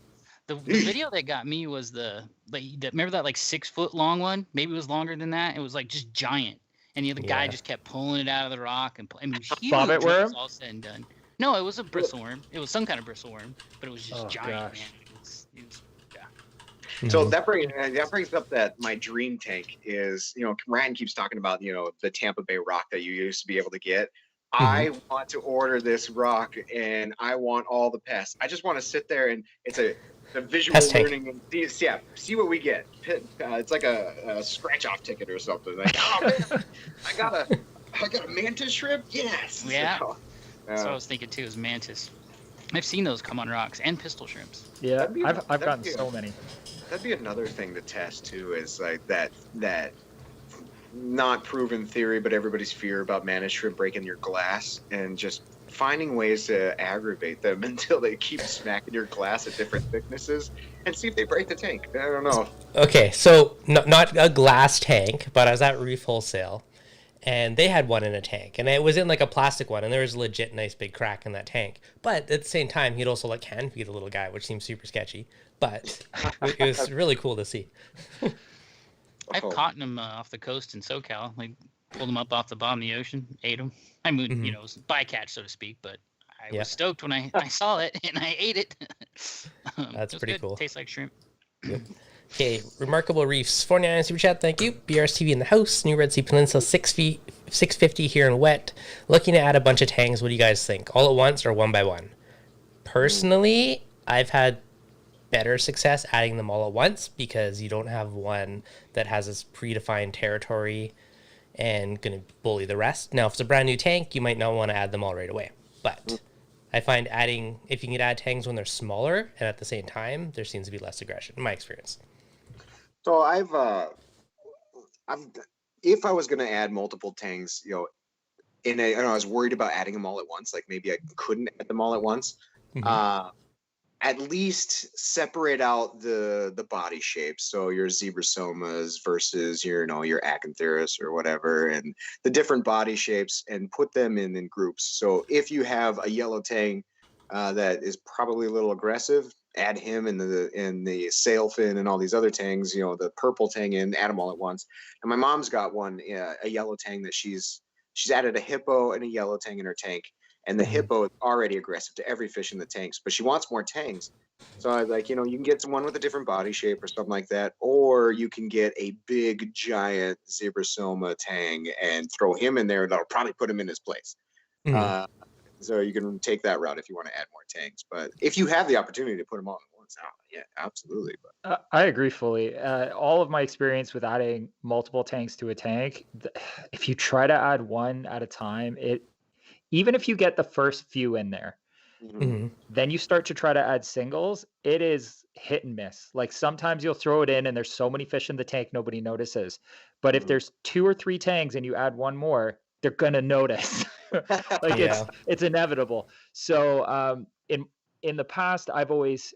The video that got me was remember that like 6 foot long one? Maybe it was longer than that. It was like just giant, and the other guy just kept pulling it out of the rock and it was huge. Vomit worm? It was all said and done. No, it was a bristleworm. It was some kind of bristleworm, but it was just giant. Gosh. Man. So that brings up that my dream tank is, Ryan keeps talking about, the Tampa Bay rock that you used to be able to get. I want to order this rock and I want all the pests. I just want to sit there and it's a visual Pest learning and see what we get. It's like a scratch off ticket or something. Like, oh man, I got a mantis shrimp. Yes. Yeah. That's what I was thinking too. Is mantis. I've seen those come on rocks and pistol shrimps. Yeah, I've gotten so many. That'd be another thing to test too. Is like that not proven theory, but everybody's fear about mantis shrimp breaking your glass and just finding ways to aggravate them until they keep smacking your glass at different thicknesses and see if they break the tank. I don't know. Okay, so not a glass tank, but I was at Reef Wholesale, and they had one in a tank, and it was in like a plastic one, and there was a legit nice big crack in that tank. But at the same time, he'd also like hand feed a little guy, which seems super sketchy. But it was really cool to see. I've caught them off the coast in SoCal. Like pulled them up off the bottom of the ocean, ate them. I mean, it was bycatch, so to speak. But I was stoked when I saw it and I ate it. That's pretty good. cool. Tastes like shrimp. Yep. Okay, Remarkable Reefs, 49 super chat, thank you. BRSTV in the house, New Red Sea Peninsula, 650 here in wet. Looking to add a bunch of tangs. What do you guys think? All at once or one by one? Personally, I've had better success adding them all at once because you don't have one that has this predefined territory and going to bully the rest. Now, if it's a brand new tank, you might not want to add them all right away. But I find if you can add tangs when they're smaller and at the same time, there seems to be less aggression, in my experience. So if I was going to add multiple tangs, and I was worried about adding them all at once, like maybe I couldn't add them all at once. At least separate out the body shapes. So your zebrasomas versus your acantherus or whatever, and the different body shapes, and put them in groups. So if you have a yellow tang that is probably a little aggressive, add him in the sailfin and all these other tangs, the purple tang in, add them all at once. And my mom's got one, a yellow tang that she's added a hippo and a yellow tang in her tank. And the hippo is already aggressive to every fish in the tanks, but she wants more tangs. So I was like, you can get someone with a different body shape or something like that, or you can get a big, giant zebrasoma tang and throw him in there. That'll probably put him in his place. So you can take that route if you want to add more tangs. But if you have the opportunity to put them all at once, yeah, absolutely. But I agree fully. All of my experience with adding multiple tanks to a tank, if you try to add one at a time, even if you get the first few in there, then you start to try to add singles, it is hit and miss. Like sometimes you'll throw it in and there's so many fish in the tank, nobody notices. But if there's 2 or 3 tangs and you add one more, they're going to notice. Like it's inevitable. So in in the past, I've always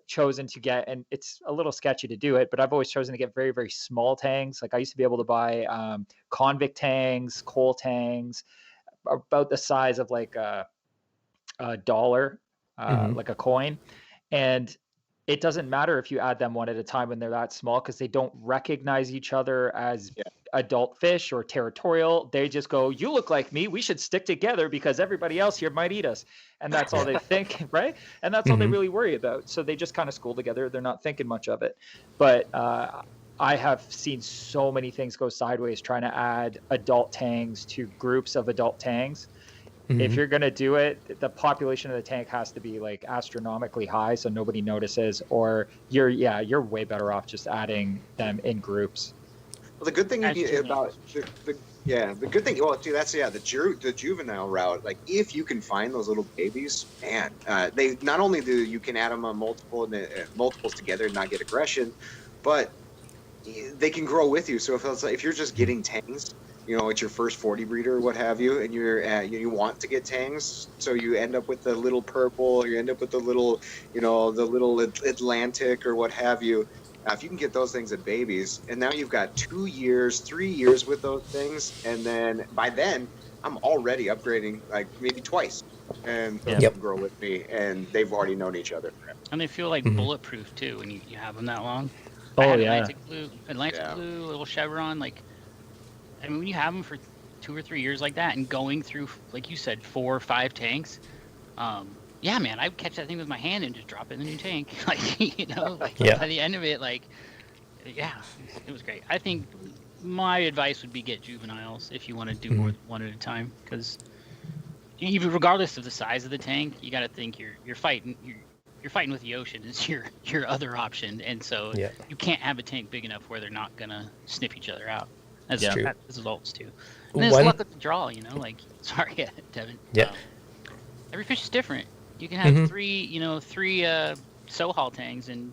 chosen to get, and it's a little sketchy to do it, but I've always chosen to get very, very small tangs. Like I used to be able to buy convict tangs, coal tangs, about the size of like a dollar, like a coin. And it doesn't matter if you add them one at a time when they're that small, because they don't recognize each other as adult fish or territorial. They just go, you look like me, we should stick together because everybody else here might eat us. And that's all they think, right? And that's all they really worry about. So they just kind of school together. They're not thinking much of it. But I have seen so many things go sideways trying to add adult tangs to groups of adult tangs. If you're going to do it, the population of the tank has to be like astronomically high so nobody notices, or you're way better off just adding them in groups. Well, the good thing about the good thing, well, dude, that's the juvenile route. Like, if you can find those little babies, man, they not only do you can add them on multiples together and not get aggression, but they can grow with you. So if you're just getting tangs, you know, it's your first 40 breeder or what have you, and you want to get tangs, so you end up with the little purple, you end up with the little, you know, the little Atlantic or what have you. If you can get those things at babies, and now you've got 2 years, 3 years with those things, and then by then I'm already upgrading like maybe twice, and they can grow with me, and they've already known each other forever. And they feel like bulletproof too when you have them that long. Oh yeah, Atlantic blue, little chevron, like. I mean, when you have them for 2 or 3 years like that and going through, like you said, 4 or 5 tanks, yeah, man, I would catch that thing with my hand and just drop it in the new tank. Like, you know, like by the end of it, like, yeah, it was great. I think my advice would be get juveniles if you want to do more than one at a time, because even regardless of the size of the tank, you got to think you're fighting with the ocean is your other option, and so you can't have a tank big enough where they're not gonna sniff each other out. As adults too. And there's luck with the draw, you know, like, sorry, Devin. Yeah. Every fish is different. You can have three Sohal tangs, and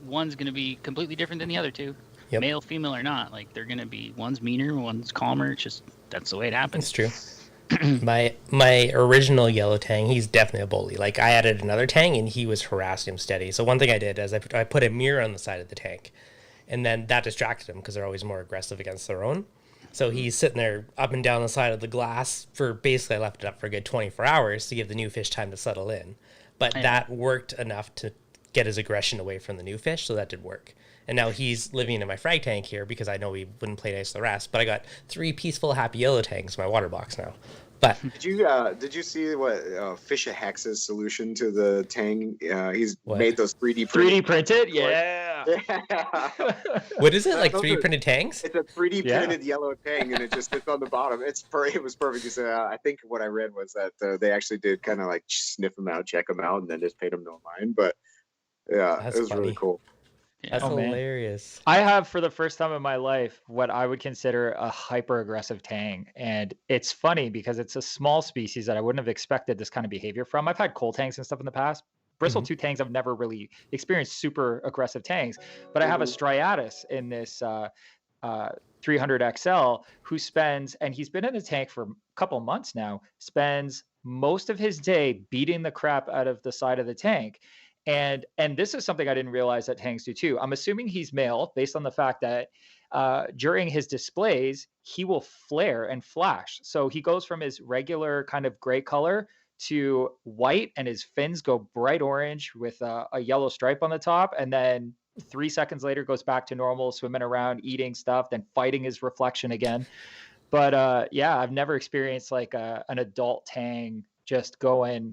one's going to be completely different than the other two. Male, female or not. Like, they're going to be, one's meaner, one's calmer. It's just, that's the way it happens. That's true. my original yellow tang, he's definitely a bully. Like, I added another tang and he was harassing him steady. So one thing I did is I put a mirror on the side of the tank. And then that distracted him because they're always more aggressive against their own. So he's sitting there up and down the side of the glass for basically, I left it up for a good 24 hours to give the new fish time to settle in. But that worked enough to get his aggression away from the new fish, so that did work. And now he's living in my frag tank here because I know we wouldn't play nice with the rest. But I got 3 peaceful, happy yellow tanks in my water box now. But did you see what Fisher Hex's solution to the tang? He's made those 3D printed. Yeah. What is it, like 3D printed tangs? It's a 3D printed yellow tang, and it just sits on the bottom. It was perfect. I think what I read was that they actually did kind of like sniff them out, check them out, and then just paid them no mind. But yeah, it was really cool. That's hilarious. I have, for the first time in my life, what I would consider a hyper-aggressive tang. And it's funny because it's a small species that I wouldn't have expected this kind of behavior from. I've had coal tangs and stuff in the past. Bristle-tooth tangs, I've never really experienced super aggressive tangs. But I have a striatus in this 300XL who spends, and he's been in the tank for a couple months now, spends most of his day beating the crap out of the side of the tank. And this is something I didn't realize that tangs do too. I'm assuming he's male based on the fact that during his displays, he will flare and flash. So he goes from his regular kind of gray color to white, and his fins go bright orange with a yellow stripe on the top. And then 3 seconds later goes back to normal, swimming around, eating stuff, then fighting his reflection again. But yeah, I've never experienced like an adult tang just going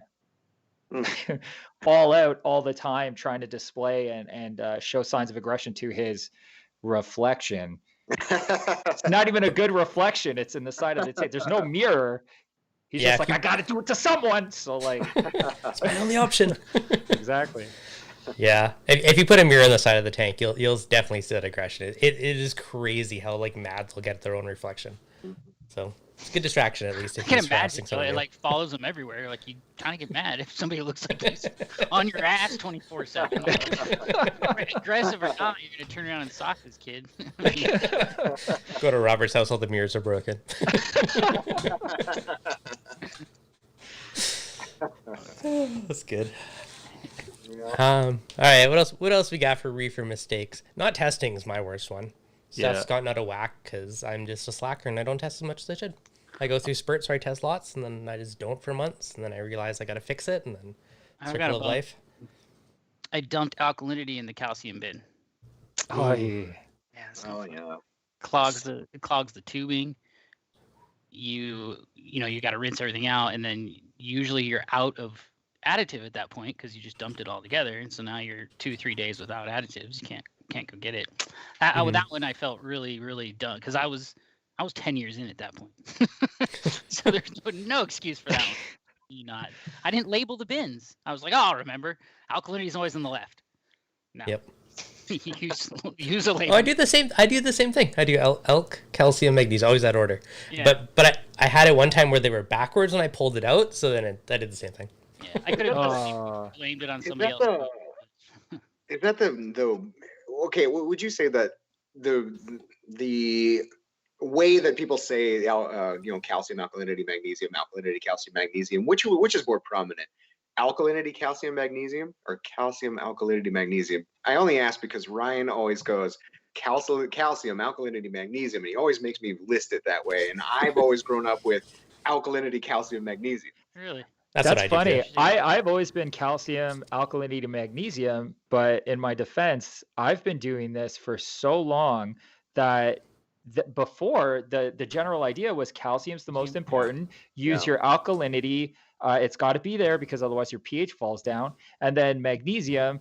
all out all the time trying to display and show signs of aggression to his reflection. It's not even a good reflection. It's in the side of the tank. There's no mirror. He's just like, I gotta do it to someone. So like, it's my only option. Exactly. Yeah, if you put a mirror on the side of the tank, you'll definitely see that aggression. It is crazy how like mads will get their own reflection. So it's a good distraction, at least. I can imagine. So it like follows them everywhere. Like, you kind of get mad if somebody looks like he's on your ass 24/7. Aggressive or not, you're gonna turn around and sock this kid. Go to Robert's house, all the mirrors are broken. That's good. All right, what else we got for reefer mistakes? Not testing is my worst one. Stuff's Yeah. gotten out of whack because I'm just a slacker and I don't test as much as I should. I go through spurts where I test lots and then I just don't for months and then I realize I got to fix it and then I've got circle a of bump. life. I dumped alkalinity in the calcium bin. Oh, Yeah, it's no Oh fun. yeah. It clogs the tubing. You know you got to rinse everything out, and then usually you're out of additive at that point because you just dumped it all together, and so now you're 2-3 days without additives. You can't go get it. With that one, I felt really done because I was 10 years in at that point, so there's no excuse for that one. I didn't label the bins. I was like, oh, I'll remember, alkalinity is always on the left. No. Yep. use a label. Oh, I do the same thing. I do elk, calcium, magnesium, always that order. Yeah. But I had it one time where they were backwards when I pulled it out, so then I did the same thing. Yeah, I could have blamed it on somebody else. Is that the okay? Would you say that the way that people say calcium, alkalinity, calcium, magnesium, which is more prominent? Alkalinity, calcium, magnesium, or calcium, alkalinity, magnesium? I only ask because Ryan always goes calcium, alkalinity, magnesium, and he always makes me list it that way. And I've always grown up with alkalinity, calcium, magnesium. Really? That's That's what funny. I do. I've always been calcium, alkalinity to magnesium, but in my defense, I've been doing this for so long that before the general idea was calcium's the most important. Use your alkalinity. It's got to be there because otherwise your pH falls down. And then magnesium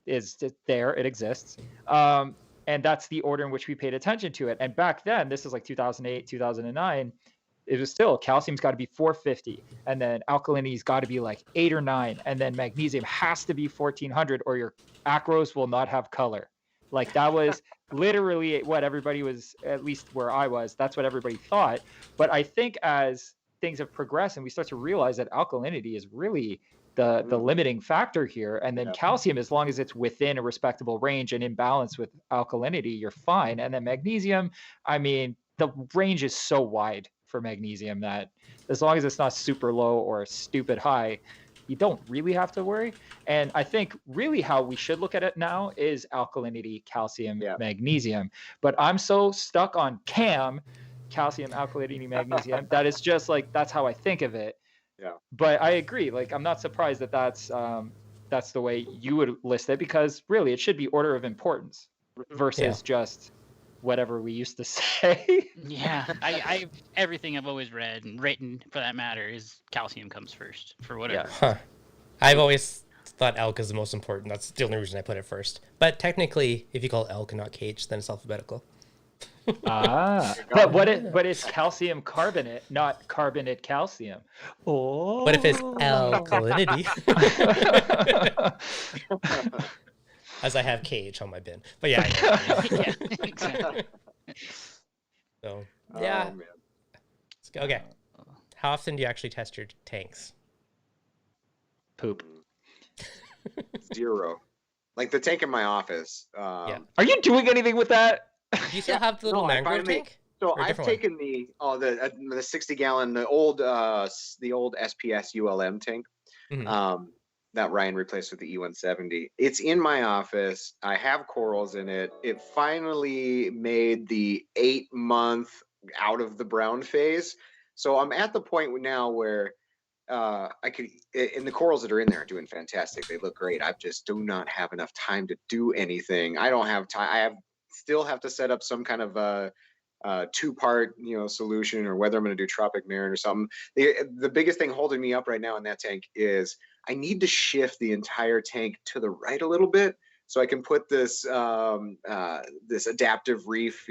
is there. It exists. And that's the order in which we paid attention to it. And back then, this is like 2008, 2009, it was still calcium's got to be 450, and then alkalinity's got to be like 8 or 9, and then magnesium has to be 1400 or your acros will not have color. Like that was literally what everybody was, at least where I was, that's what everybody thought. But I think as things have progressed and we start to realize that alkalinity is really the limiting factor here, and then calcium, as long as it's within a respectable range and in balance with alkalinity, you're fine. And then magnesium, I mean, the range is so wide for magnesium that as long as it's not super low or stupid high, you don't really have to worry. And I think really how we should look at it now is alkalinity, calcium, magnesium. But I'm so stuck on calcium, alkalinity, magnesium, that it's just like, that's how I think of it. Yeah. But I agree. Like, I'm not surprised that that's the way you would list it, because really it should be order of importance versus just whatever we used to say. Yeah, I everything I've always read and written, for that matter, is calcium comes first for whatever. Huh. I've always thought elk is the most important. That's the only reason I put it first. But technically, if you call it elk and not cage, then it's alphabetical. But it's calcium carbonate, not carbonate calcium. Oh. What if it's alkalinity? As I have cage on my bin. But yeah. Yeah, exactly. So yeah. Oh, man. Let's go. Okay. How often do you actually test your tanks? Poop. 0. Like the tank in my office. Are you doing anything with that? Do you still have the little mangrove tank? So Or a I've different one? taken the 60-gallon, the old SPS ULM tank. Mhm. That Ryan replaced with the E170. It's in my office. I have corals in it. It finally made the 8-month out of the brown phase. So I'm at the point now where and the corals that are in there are doing fantastic. They look great. I just do not have enough time to do anything. I don't have time. I still have to set up some kind of a 2-part solution, or whether I'm going to do Tropic Marin or something. The biggest thing holding me up right now in that tank is I need to shift the entire tank to the right a little bit so I can put this this adaptive reef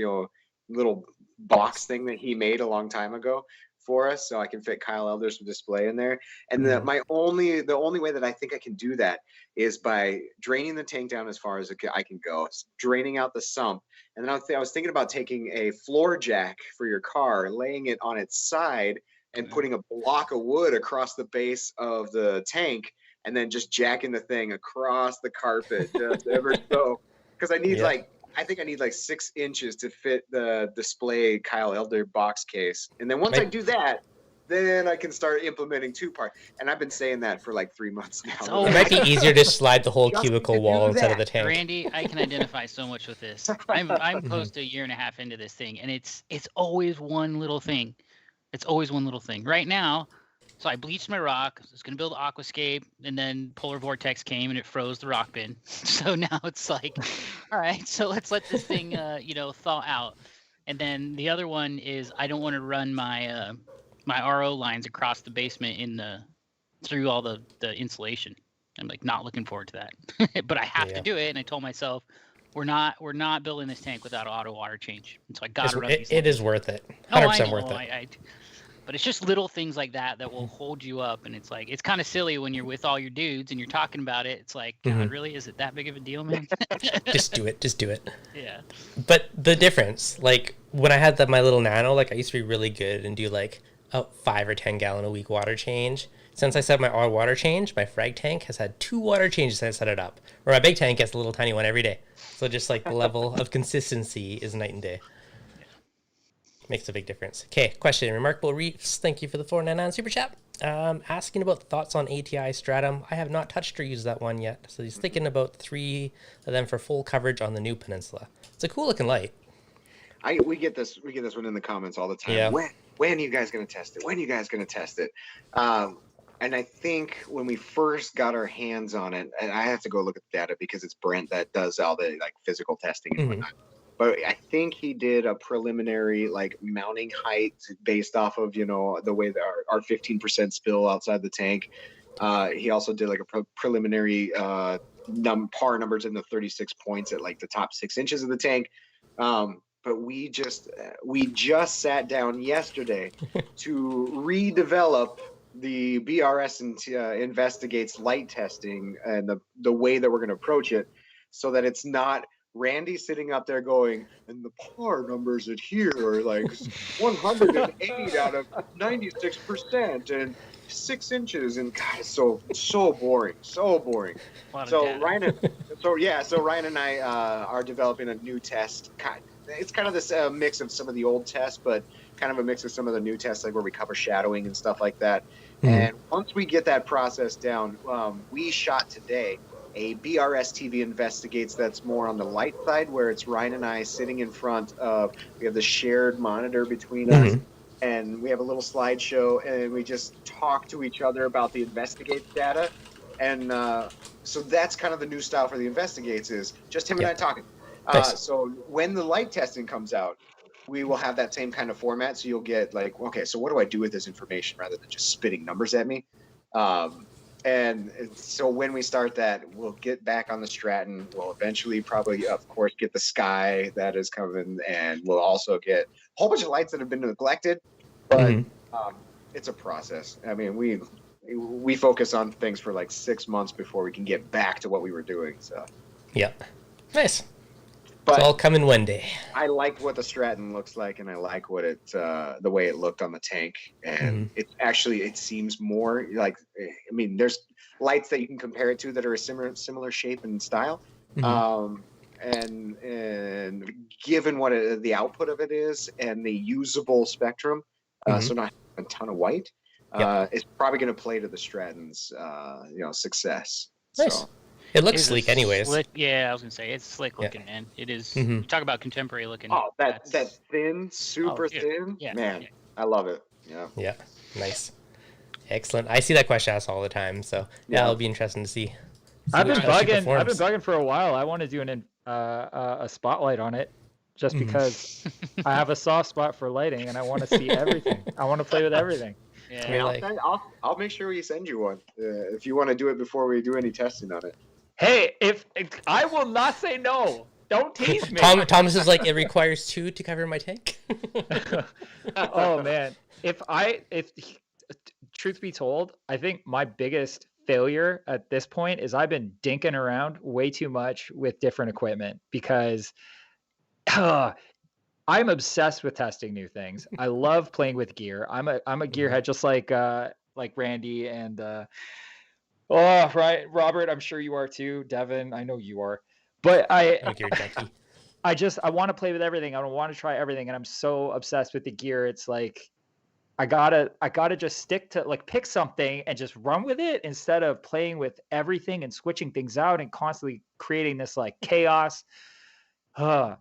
little box thing that he made a long time ago for us, so I can fit Kyle Elder's display in there. And the only way that I think I can do that is by draining the tank down as far as I can go, draining out the sump. And then I was thinking about taking a floor jack for your car, laying it on its side, and putting a block of wood across the base of the tank, and then just jacking the thing across the carpet just ever so. Because I need I think I need like 6 inches to fit the display Kyle Elder box case. And then once I do that, then I can start implementing 2-part. And I've been saying that for like 3 months now. So It might be easier to slide the whole Just cubicle to do wall instead of that. the tank. Randy, I can identify so much with this. I'm close to a year and a half into this thing, and it's always one little thing. It's always one little thing. Right now, so I bleached my rock. I was gonna build aquascape, and then polar vortex came and it froze the rock bin. So now it's like, all right, so let's let this thing, thaw out. And then the other one is I don't want to run my my RO lines across the basement through all the insulation. I'm like not looking forward to that, but I have to do it. And I told myself, we're not building this tank without auto water change. And so I got to run these. It is worth it. 100% I know, worth it. But it's just little things like that will hold you up. And it's like, it's kind of silly when you're with all your dudes and you're talking about it. It's like, God, really? Is it that big of a deal, man? Just do it. Just do it. Yeah. But the difference, like when I had my little nano, like I used to be really good and do like a 5 or 10 gallon a week water change. Since I set my water change, my frag tank has had 2 water changes since I set it up. Or my big tank gets a little tiny one every day. So just like the level of consistency is night and day. Makes a big difference. Okay, question. Remarkable Reefs, thank you for the $4.99 super chat. Asking about thoughts on Ati Stratum. I have not touched or used that one yet. So he's thinking about 3 of them for full coverage on the new peninsula. It's a cool looking light. We get this one in the comments all the time. Yeah. When are you guys going to test it? When are you guys going to test it? And I think when we first got our hands on it, and I have to go look at the data because it's Brent that does all the like physical testing and whatnot. But I think he did a preliminary like mounting height based off of, the way that our 15% spill outside the tank. He also did like a preliminary par numbers in the 36 points at like the top 6 inches of the tank. But we just sat down yesterday to redevelop the BRS investigates light testing and the way that we're going to approach it, so that it's not Randy sitting up there going, and the par numbers at here are like 108 out of 96% and 6 inches, and God, it's so boring. So Ryan and I are developing a new test. It's kind of this mix of some of the old tests, but kind of a mix of some of the new tests, like where we cover shadowing and stuff like that. And once we get that process down, we shot today a BRS TV investigates that's more on the light side, where it's Ryan and I sitting in front of, we have the shared monitor between us, and we have a little slideshow, and we just talk to each other about the investigates data. And so that's kind of the new style for the investigates, is just him and I talking. Nice. So when the light testing comes out, we will have that same kind of format. So you'll get like, okay, so what do I do with this information rather than just spitting numbers at me? And so when we start that, we'll get back on the Straton. We'll eventually probably, of course, get the Sky that is coming, and we'll also get a whole bunch of lights that have been neglected. But it's a process. I mean, we focus on things for like 6 months before we can get back to what we were doing. So yeah, nice. But it's all coming one day. I like what the Straton looks like, and I like what the way it looked on the tank. And it seems more like, I mean, there's lights that you can compare it to that are a similar shape and style. And given what the output of it is and the usable spectrum, so not a ton of white, it's probably going to play to the Straton's success. Nice. So. It looks sleek anyways. Yeah, I was going to say, it's slick looking, man. It is. You talk about contemporary looking. Oh, that thin, super thin. Yeah, man, yeah. I love it. Yeah, nice. Excellent. I see that question asked all the time, so it'll be interesting to see. I've been bugging for a while. I want to do a spotlight on it, just because I have a soft spot for lighting and I want to see everything. I want to play with everything. Yeah, I'll make sure we send you one if you want to do it before we do any testing on it. Hey, if I will not say no. Don't tease me. Thomas is like, it requires 2 to cover my tank. Oh man, if truth be told, I think my biggest failure at this point is I've been dinking around way too much with different equipment, because I'm obsessed with testing new things. I love playing with gear. I'm a gearhead, just like Randy and right, Robert. I'm sure you are too. Devin, I know you are. But I want to play with everything. I want to try everything, and I'm so obsessed with the gear. It's like I gotta just stick to like pick something and just run with it instead of playing with everything and switching things out and constantly creating this like chaos. So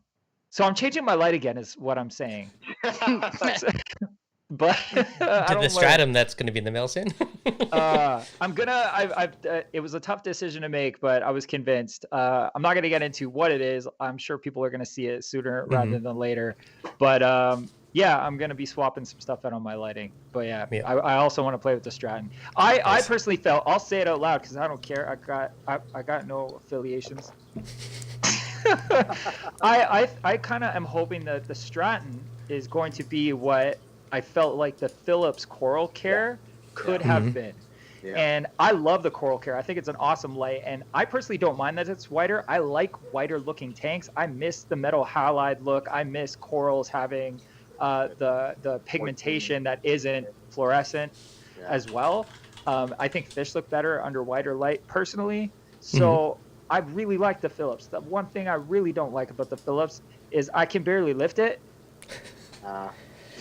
I'm changing my light again, is what I'm saying. But I To the don't stratum that's going to be in the mail soon. I'm gonna. It was a tough decision to make, but I was convinced. I'm not gonna get into what it is. I'm sure people are gonna see it sooner rather than later. But yeah, I'm gonna be swapping some stuff out on my lighting. But yeah, I also want to play with the Stratum. I personally felt, I'll say it out loud because I don't care. I got no affiliations. I kind of am hoping that the Stratum is going to be what I felt like the Philips Coral Care could have been. Yeah. And I love the Coral Care. I think it's an awesome light. And I personally don't mind that it's whiter. I like whiter looking tanks. I miss the metal halide look. I miss corals having the pigmentation that isn't fluorescent as well. I think fish look better under whiter light personally. So I really like the Philips. The one thing I really don't like about the Philips is I can barely lift it.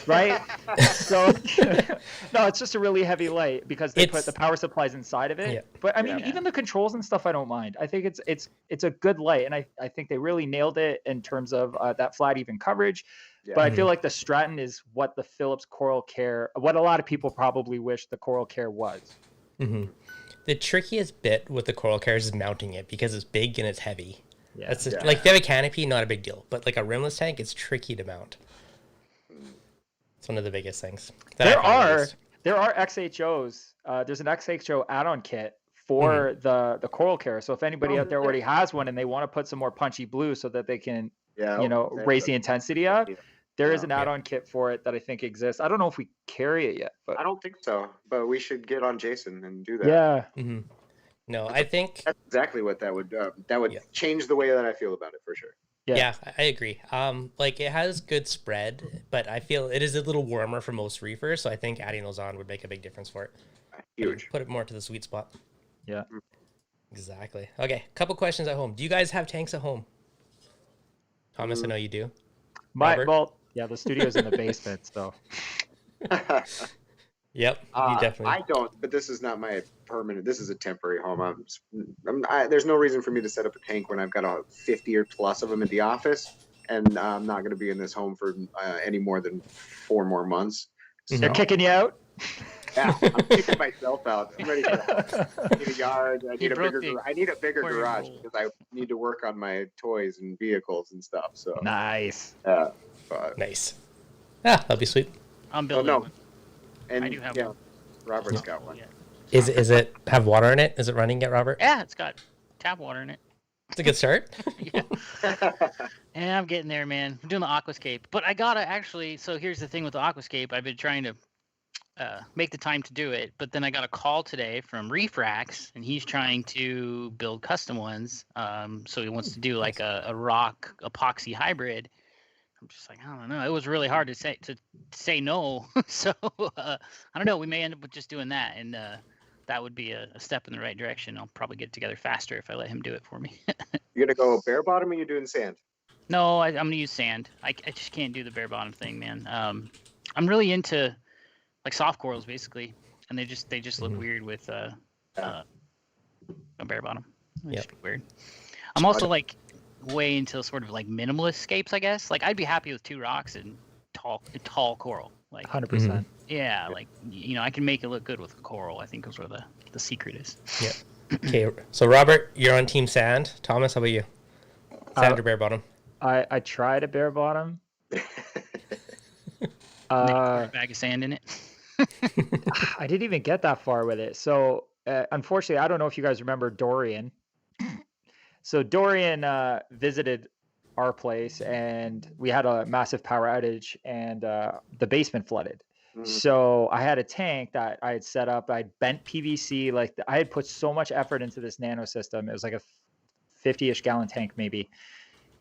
Right? So no, it's just a really heavy light because they put the power supplies inside of it. But I mean, even the controls and stuff I don't mind. I think it's a good light, and I think they really nailed it in terms of that flat even coverage. But I feel like the Stratum is what the Philips Coral Care, what a lot of people probably wish the Coral Care was. The trickiest bit with the Coral Care is mounting it because it's big and it's heavy. That's like if you have a canopy, not a big deal, but like a rimless tank, it's tricky to mount. It's one of the biggest things. There are XHOs. There's an XHO add-on kit for the Coral Care. So if anybody out there already has one and they want to put some more punchy blue so that they can, raise the intensity up, there is an add-on kit for it that I think exists. I don't know if we carry it yet, but I don't think so. But we should get on Jason and do that. Yeah. No, I think that's exactly what that would change the way that I feel about it for sure. Yeah, I agree. Like it has good spread, but I feel it is a little warmer for most reefers, so I think adding those on would make a big difference for it. Huge. Put it more to the sweet spot. Yeah. Exactly. Okay, couple questions at home. Do you guys have tanks at home? Thomas, I know you do. The studio's in the basement, so. Yep, you definitely. I don't, but this is not my permanent. This is a temporary home. There's no reason for me to set up a tank when I've got 50 or plus of them at the office, and I'm not going to be in this home for any more than 4 more months. So. They're kicking you out? Yeah, I'm kicking myself out. I'm ready for that. I need a yard. I need a bigger garage because I need to work on my toys and vehicles and stuff. So nice. Nice. That'll be sweet. I'm building one. And I do have one. Robert's got one. Yeah. Is it have water in it? Is it running yet, Robert? Yeah, it's got tap water in it. It's a good start. And I'm getting there, man. I'm doing the aquascape, but I gotta actually. So here's the thing with the aquascape. I've been trying to make the time to do it, but then I got a call today from Reefrax, and he's trying to build custom ones. So he wants to do like a rock epoxy hybrid. I'm just like, I don't know. It was really hard to say no. So I don't know. We may end up with just doing that, and that would be a step in the right direction. I'll probably get it together faster if I let him do it for me. You're gonna go bare bottom, or you doing sand? No, I'm gonna use sand. I just can't do the bare bottom thing, man. I'm really into like soft corals basically, and they just look weird with a bare bottom. It's weird. I'm also like way into sort of like minimalist scapes, I guess. Like I'd be happy with 2 rocks and tall coral. Like 100%. Yeah, like I can make it look good with a coral. I think is where the secret is. Yeah. Okay, so Robert, you're on team sand. Thomas, how about you? Sand or bare bottom? I tried a bare bottom. Bag of sand in it. I didn't even get that far with it. So unfortunately, I don't know if you guys remember Dorian. So Dorian visited our place, and we had a massive power outage, and the basement flooded. So I had a tank that I had set up. I bent PVC. Like I had put so much effort into this nano system. It was like a 50-ish gallon tank maybe.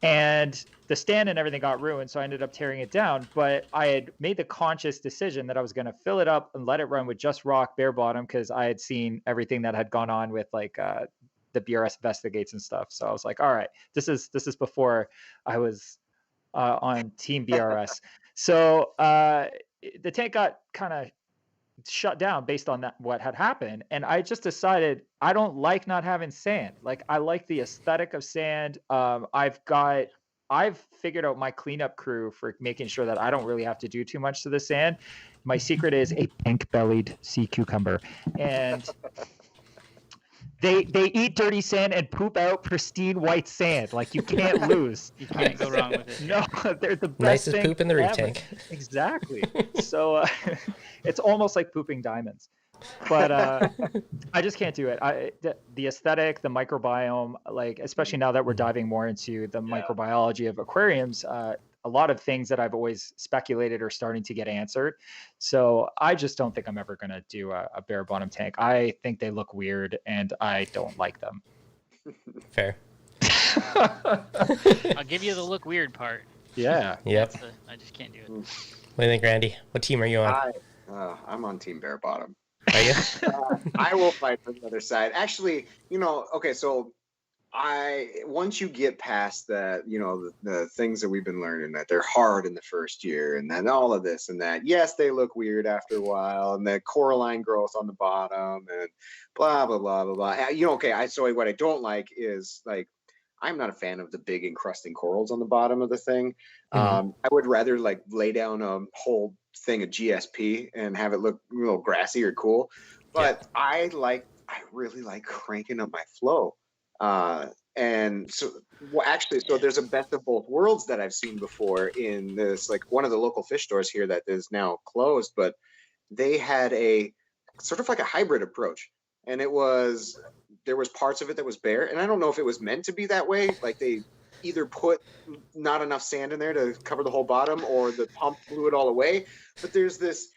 And the stand and everything got ruined, so I ended up tearing it down. But I had made the conscious decision that I was going to fill it up and let it run with just rock bare bottom, because I had seen everything that had gone on with like the BRS investigates and stuff. So I was like, all right, this is before I was on team BRS. So the tank got kind of shut down based on that what had happened, and I just decided I don't like not having sand. Like, I like the aesthetic of sand. I've figured out my cleanup crew for making sure that I don't really have to do too much to the sand. My secret is a pink-bellied sea cucumber, and they eat dirty sand and poop out pristine white sand. Like, you can't lose. You can't go wrong with it. No, they're the best Nicest thing poop in the reef ever. tank. Exactly. So it's almost like pooping diamonds. But I just can't do it. The aesthetic, the microbiome, like, especially now that we're diving more into the microbiology of aquariums, a lot of things that I've always speculated are starting to get answered. So I just don't think I'm ever going to do a bare bottom tank. I think they look weird and I don't like them. Fair. I'll give you the look weird part. Yeah. Yep. I just can't do it. What do you think, Randy? What team are you on? I'm on Team Bare Bottom. Are you? I will fight for the other side. Actually, okay, so once you get past that, the things that we've been learning, that they're hard in the first year, and then all of this and that, yes, they look weird after a while, and the coralline growth on the bottom, and blah blah blah blah blah. Okay, so what I don't like is, like, I'm not a fan of the big encrusting corals on the bottom of the thing. I would rather, like, lay down a whole thing of GSP and have it look a little grassy or cool. But I really like cranking up my flow. And so, so there's a best of both worlds that I've seen before in this, like, one of the local fish stores here that is now closed, but they had a sort of like a hybrid approach. And there was parts of it that was bare. And I don't know if it was meant to be that way. Like, they either put not enough sand in there to cover the whole bottom, or the pump blew it all away. But there's this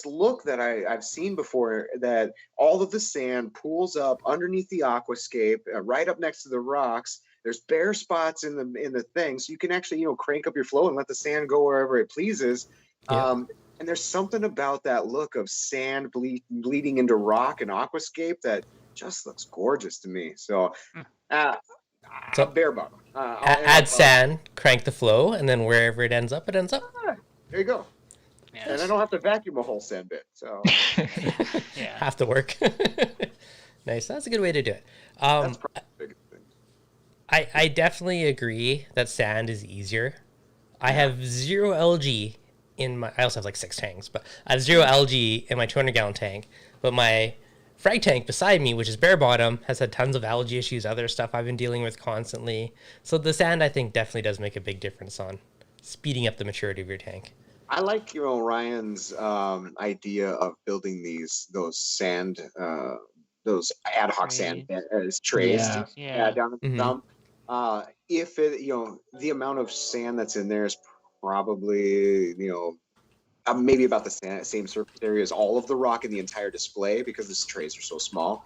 look that I've seen before, that all of the sand pools up underneath the aquascape, right up next to the rocks. There's bare spots in the thing, so you can actually crank up your flow and let the sand go wherever it pleases. And there's something about that look of sand bleeding into rock and aquascape that just looks gorgeous to me. So bare bottom. Add sand, crank the flow, and then wherever it ends up, it ends up. There you go. Yeah, and I don't have to vacuum a whole sand bit, so Have to work. Nice. That's a good way to do it. that's probably the biggest thing. I definitely agree that sand is easier. I have 0 algae in my. I also have like 6 tanks, but I have 0 algae in my 200-gallon tank. But my frag tank beside me, which is bare bottom, has had tons of algae issues, other stuff I've been dealing with constantly. So the sand, I think, definitely does make a big difference on speeding up the maturity of your tank. I like Ryan's idea of building those sand, those ad hoc sand as trays down at the dump. If it, the amount of sand that's in there is probably, maybe about the same surface area as all of the rock in the entire display, because the trays are so small.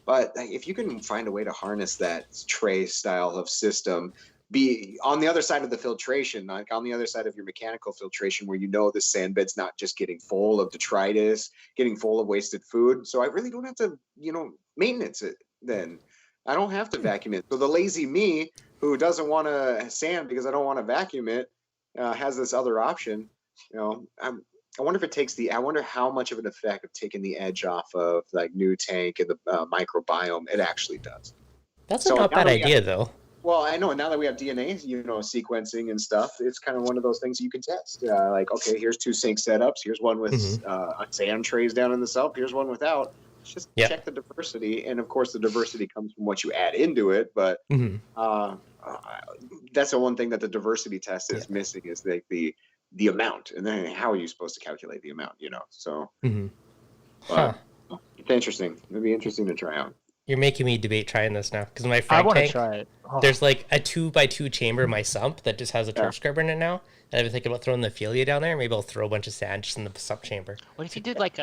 But if you can find a way to harness that tray style of system, be on the other side of the filtration, like on the other side of your mechanical filtration, where the sand bed's not just getting full of detritus, getting full of wasted food. So I really don't have to, maintenance it then. I don't have to vacuum it. So the lazy me, who doesn't want to sand because I don't want to vacuum it, has this other option. I wonder if I wonder how much of an effect of taking the edge off of, like, new tank and the microbiome it actually does. That's a not bad idea, though. Well, I know, and now that we have DNA, sequencing and stuff, it's kind of one of those things you can test. Like, okay, here's 2 sink setups. Here's one with sand trays down in the sub. Here's one without. Just check the diversity, and of course, the diversity comes from what you add into it. But that's the one thing that the diversity test is missing, is like the amount, and then how are you supposed to calculate the amount? So it's interesting. It'd be interesting to try out. You're making me debate trying this now, because my I frag want to tank, try it. there's like a 2x2 chamber in my sump that just has a turf scrubber in it now. And I've been thinking about throwing the Ophelia down there. Maybe I'll throw a bunch of sand just in the sump chamber. What if you did like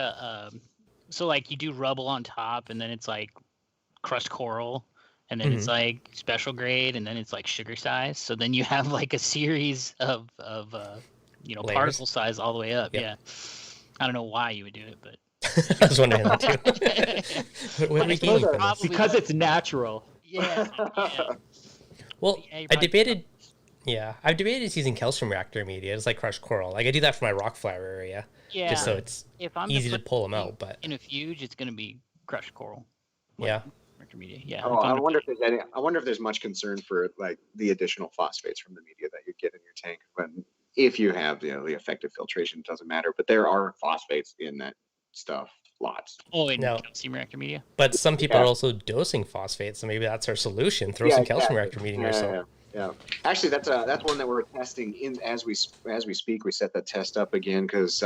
so like you do rubble on top, and then it's like crushed coral, and then it's like special grade, and then it's like sugar size. So then you have like a series of Layers. particle size all the way up. Yeah. I don't know why you would do it, but I was wondering that too. What are we gaining from this? Because it's natural. yeah. Well, I debated Yeah, I've debated using calcium reactor media. It's like crushed coral. Like I do that for my rock flower area, Yeah. just so it's If I'm easy to put pull them something out. But in a fuge, it's going to be crushed coral. yeah, Media. Yeah. Oh, I wonder if there's much concern for like the additional phosphates from the media that you get in your tank. But if you have the effective filtration, it doesn't matter. But there are phosphates in that stuff, lots. Oh, in No. calcium reactor media. But some people are also dosing phosphates, so maybe that's our solution. Throw some calcium reactor media in yourself. Yeah. Actually, that's one that we're testing in as we speak. We set that test up again because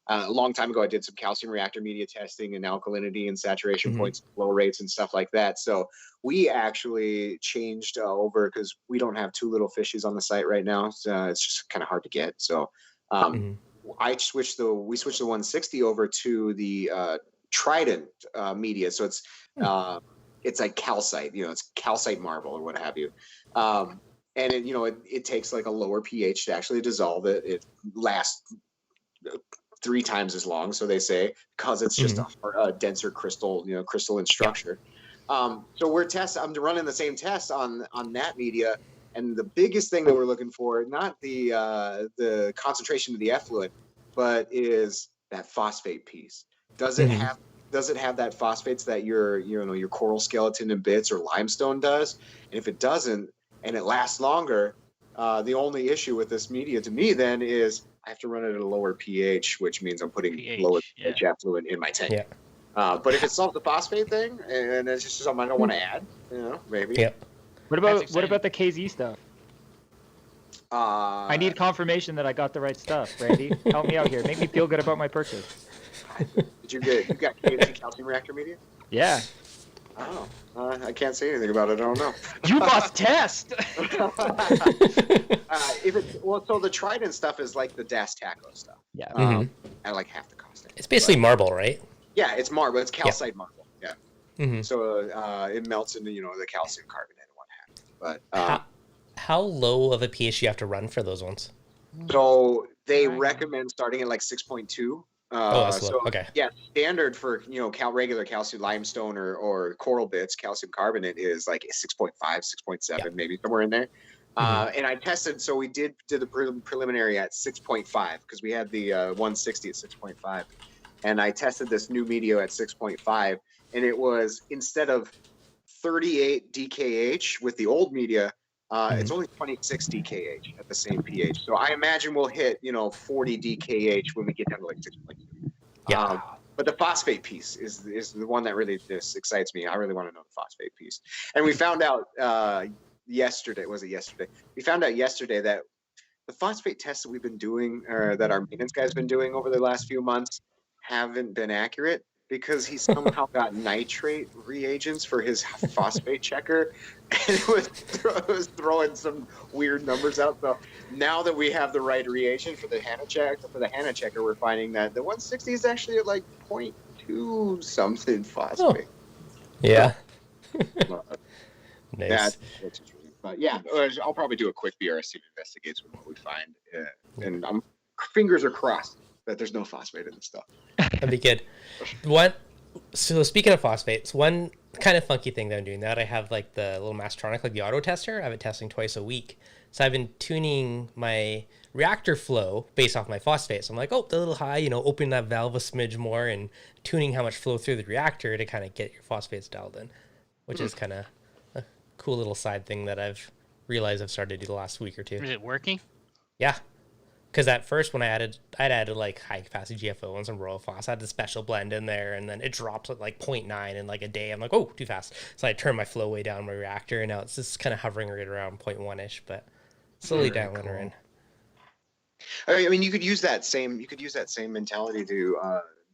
a long time ago I did some calcium reactor media testing and alkalinity and saturation points, flow rates, and stuff like that. So we actually changed over because we don't have too little fishies on the site right now. So it's just kind of hard to get. So we switched the 160 over to the Trident media. So it's like calcite, it's calcite marble or what have you. And it takes like a lower pH to actually dissolve it. It lasts 3 times as long, so they say, because it's just a denser crystalline structure. So I'm running the same test on that media, and the biggest thing that we're looking for, not the concentration of the effluent, but is that phosphate piece. Does it have that phosphates that your coral skeleton and bits or limestone does? And if it doesn't, and it lasts longer, the only issue with this media to me then is I have to run it at a lower pH, which means I'm putting lower pH effluent in my tank. Yeah. But if it solves the phosphate thing, and it's just something I don't want to add, maybe. Yep. What about the KZ stuff? I need confirmation that I got the right stuff, Randy. Help me out here. Make me feel good about my purchase. You got KZ calcium reactor media? Yeah. Oh, I can't say anything about it. I don't know. You must test. So the Trident stuff is like the Das Taco stuff. Yeah. At like half the cost. It's basically marble, right? Yeah, it's marble. It's calcite marble. Yeah. So it melts into the calcium carbonate and what have you. But how low of a pH do you have to run for those ones? So they recommend starting at like 6.2. That's low. Okay. Yeah, standard for regular calcium limestone or coral bits, calcium carbonate is like 6.5, 6.7, maybe somewhere in there. And I tested, so we did the preliminary at 6.5 because we had the 160 at 6.5, and I tested this new media at 6.5, and it was, instead of 38 DKH with the old media, it's only 26 DKH at the same pH. So I imagine we'll hit 40 DKH when we get down to like 6.2. Yeah. But the phosphate piece is the one that really excites me. I really want to know the phosphate piece. And we found out yesterday. We found out yesterday that the phosphate tests that we've been doing, or that our maintenance guy's been doing over the last few months, haven't been accurate because he somehow got nitrate reagents for his phosphate checker, and it was throwing some weird numbers out. So now that we have the right reagent for the HANA checker, we're finding that the 160 is actually at like 0.2 something phosphate. Yeah. Nice. That's but yeah, I'll probably do a quick BRSC investigates with what we find, and fingers are crossed that there's no phosphate in the stuff. That'd be good. So speaking of phosphates, one kind of funky thing that I'm doing now that I have like the little Mastronic, like the auto tester, I have it testing twice a week. So I've been tuning my reactor flow based off my phosphates. I'm like, the little high, open that valve a smidge more and tuning how much flow through the reactor to kind of get your phosphates dialed in, which is kind of a cool little side thing that I've realized I've started to do the last week or two. Is it working? Yeah. Because at first when I'd added like high capacity GFO and some Royal Phos, I had the special blend in there, and then it dropped at like 0.9 in like a day. I'm like, too fast. So I turned my flow way down my reactor, and now it's just kind of hovering right around 0.1-ish, but slowly downwintering. I mean, you could use that same mentality to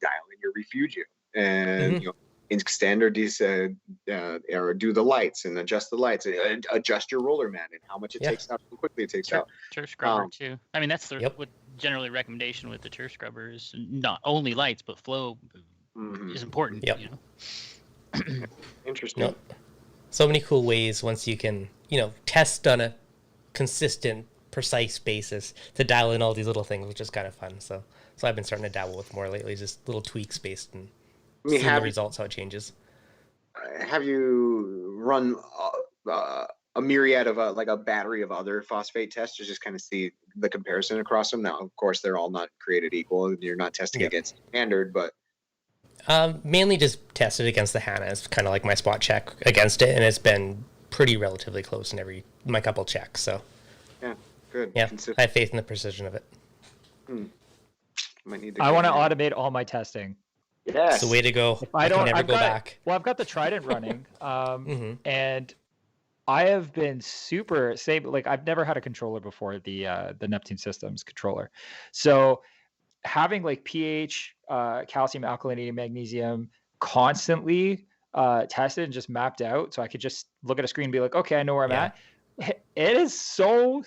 dial in your refugium and extend or do the lights and adjust the lights, and adjust your roller mat and how much it takes out, how quickly it takes out. Turf scrubber too. I mean, that's what generally recommendation with the turf scrubber is, not only lights but flow is important. Yep. Interesting. Yep. So many cool ways once you can test on a consistent, precise basis to dial in all these little things, which is kind of fun. So I've been starting to dabble with more lately, just little tweaks based and seeing the results, how it changes. Have you run a myriad of like a battery of other phosphate tests to just kind of see the comparison across them. Now, of course, they're all not created equal, and you're not testing against standard, but mainly just tested against the Hannah. It's kind of like my spot check against it, and it's been pretty relatively close in my couple checks. So yeah, good. Yeah, I have faith in the precision of it. Might need to I want to automate all my testing. Yes. It's the way to go. If I don't, can never go back. Well, I've got the Trident running, and I have been super safe. Like I've never had a controller before, the Neptune Systems controller. So having like pH, calcium, alkalinity, magnesium constantly tested and just mapped out, so I could just look at a screen and be like, okay, I know where I'm at. It is so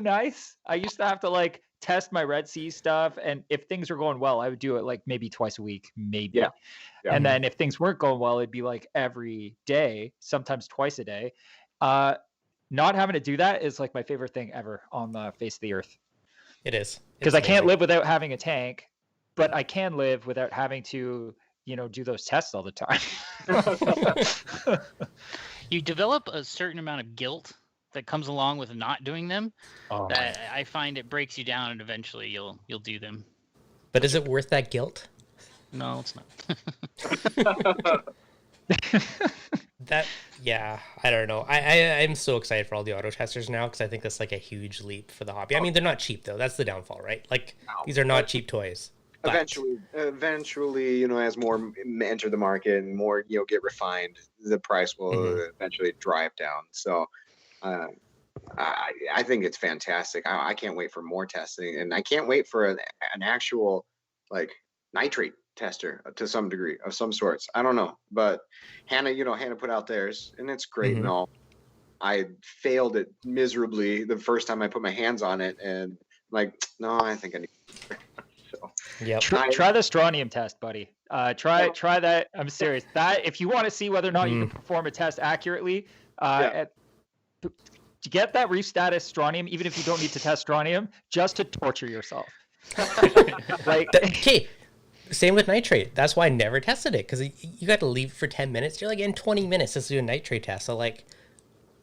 nice. I used to have to like test my Red Sea stuff, and if things were going well, I would do it like maybe twice a week, maybe. Yeah. And then if things weren't going well, it'd be like every day, sometimes twice a day. Not having to do that is like my favorite thing ever on the face of the earth. It is. Because I can't live without having a tank, but I can live without having to, do those tests all the time. You develop a certain amount of guilt that comes along with not doing them. That I find it breaks you down, and eventually you'll do them. But is it worth that guilt? No, it's not. I don't know. I'm so excited for all the auto testers now, because I think that's like a huge leap for the hobby. I mean, they're not cheap though. That's the downfall, right? Like these are not cheap toys. But Eventually, as more enter the market and more, get refined, the price will eventually drive down. So, I think it's fantastic. I can't wait for more testing, and I can't wait for an actual like nitrate tester to some degree of some sorts. I don't know, but Hannah put out theirs, and it's great and all. I failed it miserably the first time I put my hands on it, and no, I think I need. So, yep. Try the strontium test, buddy. Try that. I'm serious. That if you want to see whether or not you can perform a test accurately, to get that reef status strontium, even if you don't need to test strontium, just to torture yourself. Same with nitrate. That's why I never tested it, because you got to leave for 10 minutes. You're like in 20 minutes to do a nitrate test. So I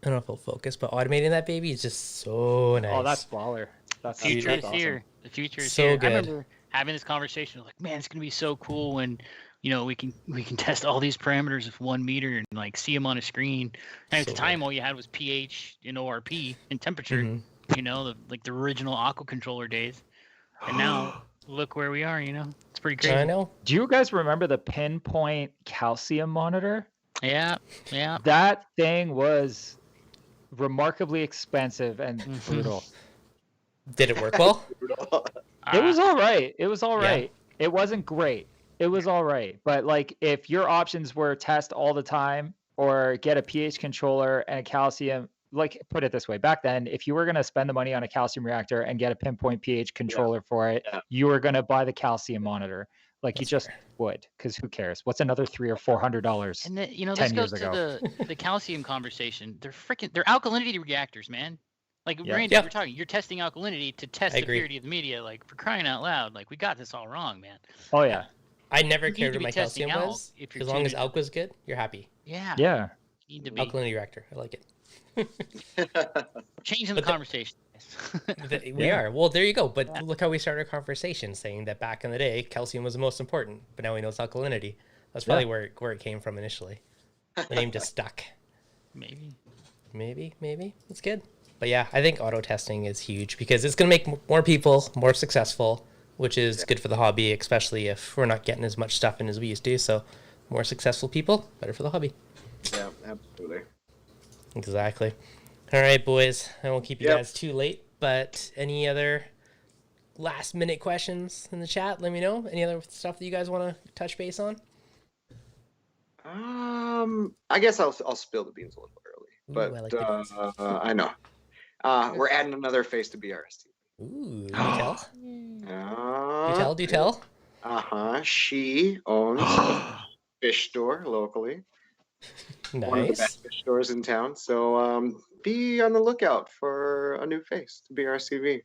don't know if it'll focus, but automating that baby is just so nice. Oh, that's baller. That's future is awesome. Here. The future is so here. Good. I remember having this conversation like, man, it's gonna be so cool when we can test all these parameters of 1 meter and see them on a screen. And at the time, all you had was pH and ORP and temperature. The original Aqua controller days. And now look where we are. It's pretty crazy. I know. Do you guys remember the pinpoint calcium monitor? Yeah. That thing was remarkably expensive and brutal. Did it work well? It was all right. It wasn't great. It was all right. But if your options were test all the time or get a pH controller and a calcium, put it this way, back then, if you were going to spend the money on a calcium reactor and get a pinpoint pH controller for it, you were going to buy the calcium monitor. You just would, because who cares? What's another $300 or $400? And this goes to the calcium conversation. They're alkalinity reactors, man. Randy, we're talking. You're testing alkalinity to test the purity of the media. For crying out loud, we got this all wrong, man. Oh yeah. I never cared what my calcium was. As long as alk was good, you're happy. Yeah. Yeah. You need to be. Alkalinity reactor. I like it. Changing the conversation. We are. Well, there you go. But look how we started our conversation, saying that back in the day, calcium was the most important. But now we know it's alkalinity. That's probably where it came from initially. The name just stuck. Maybe. It's good. But yeah, I think auto testing is huge, because it's going to make more people more successful, which is good for the hobby, especially if we're not getting as much stuff in as we used to. So more successful people, better for the hobby. Yeah, absolutely. Exactly. All right, boys. I won't keep you guys too late, but any other last minute questions in the chat? Let me know. Any other stuff that you guys want to touch base on? I guess I'll spill the beans a little early, but I like the beans. I know. We're adding another face to BRST. Ooh, do tell. She owns a fish store locally. Nice. One of the best fish stores in town. So be on the lookout for a new face to BRCV.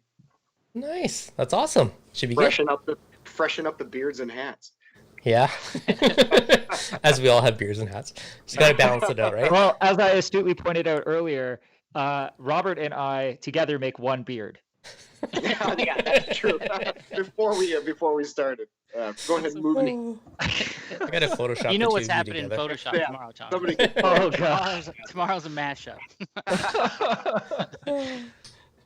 Nice. That's awesome. Should be freshen up the beards and hats. Yeah. As we all have beards and hats. Just gotta balance it out, right? Well, as I astutely pointed out earlier, Robert and I together make one beard. Yeah, that's true. before we started, go ahead and move me. I gotta Photoshop. You know the what's two of you happening in together. Photoshop Yeah, tomorrow, Tom. Somebody, Oh god. Tomorrow's a mashup.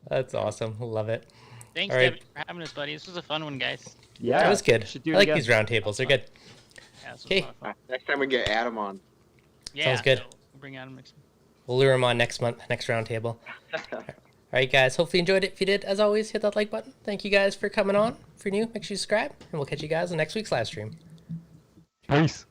That's awesome. Love it. Thanks, All right. Devin, for having us, buddy. This was a fun one, guys. Yeah, That was good. should do I it like again. these round tables. They're good. Yeah, this was Okay. a lot of fun. next time we get Adam on. Yeah, Sounds good. so we'll bring Adam next time. We'll lure him on next month, next round table. All right, guys. Hopefully you enjoyed it. If you did, as always, hit that like button. Thank you guys for coming on. If you're new, make sure you subscribe, and we'll catch you guys on next week's live stream. Peace.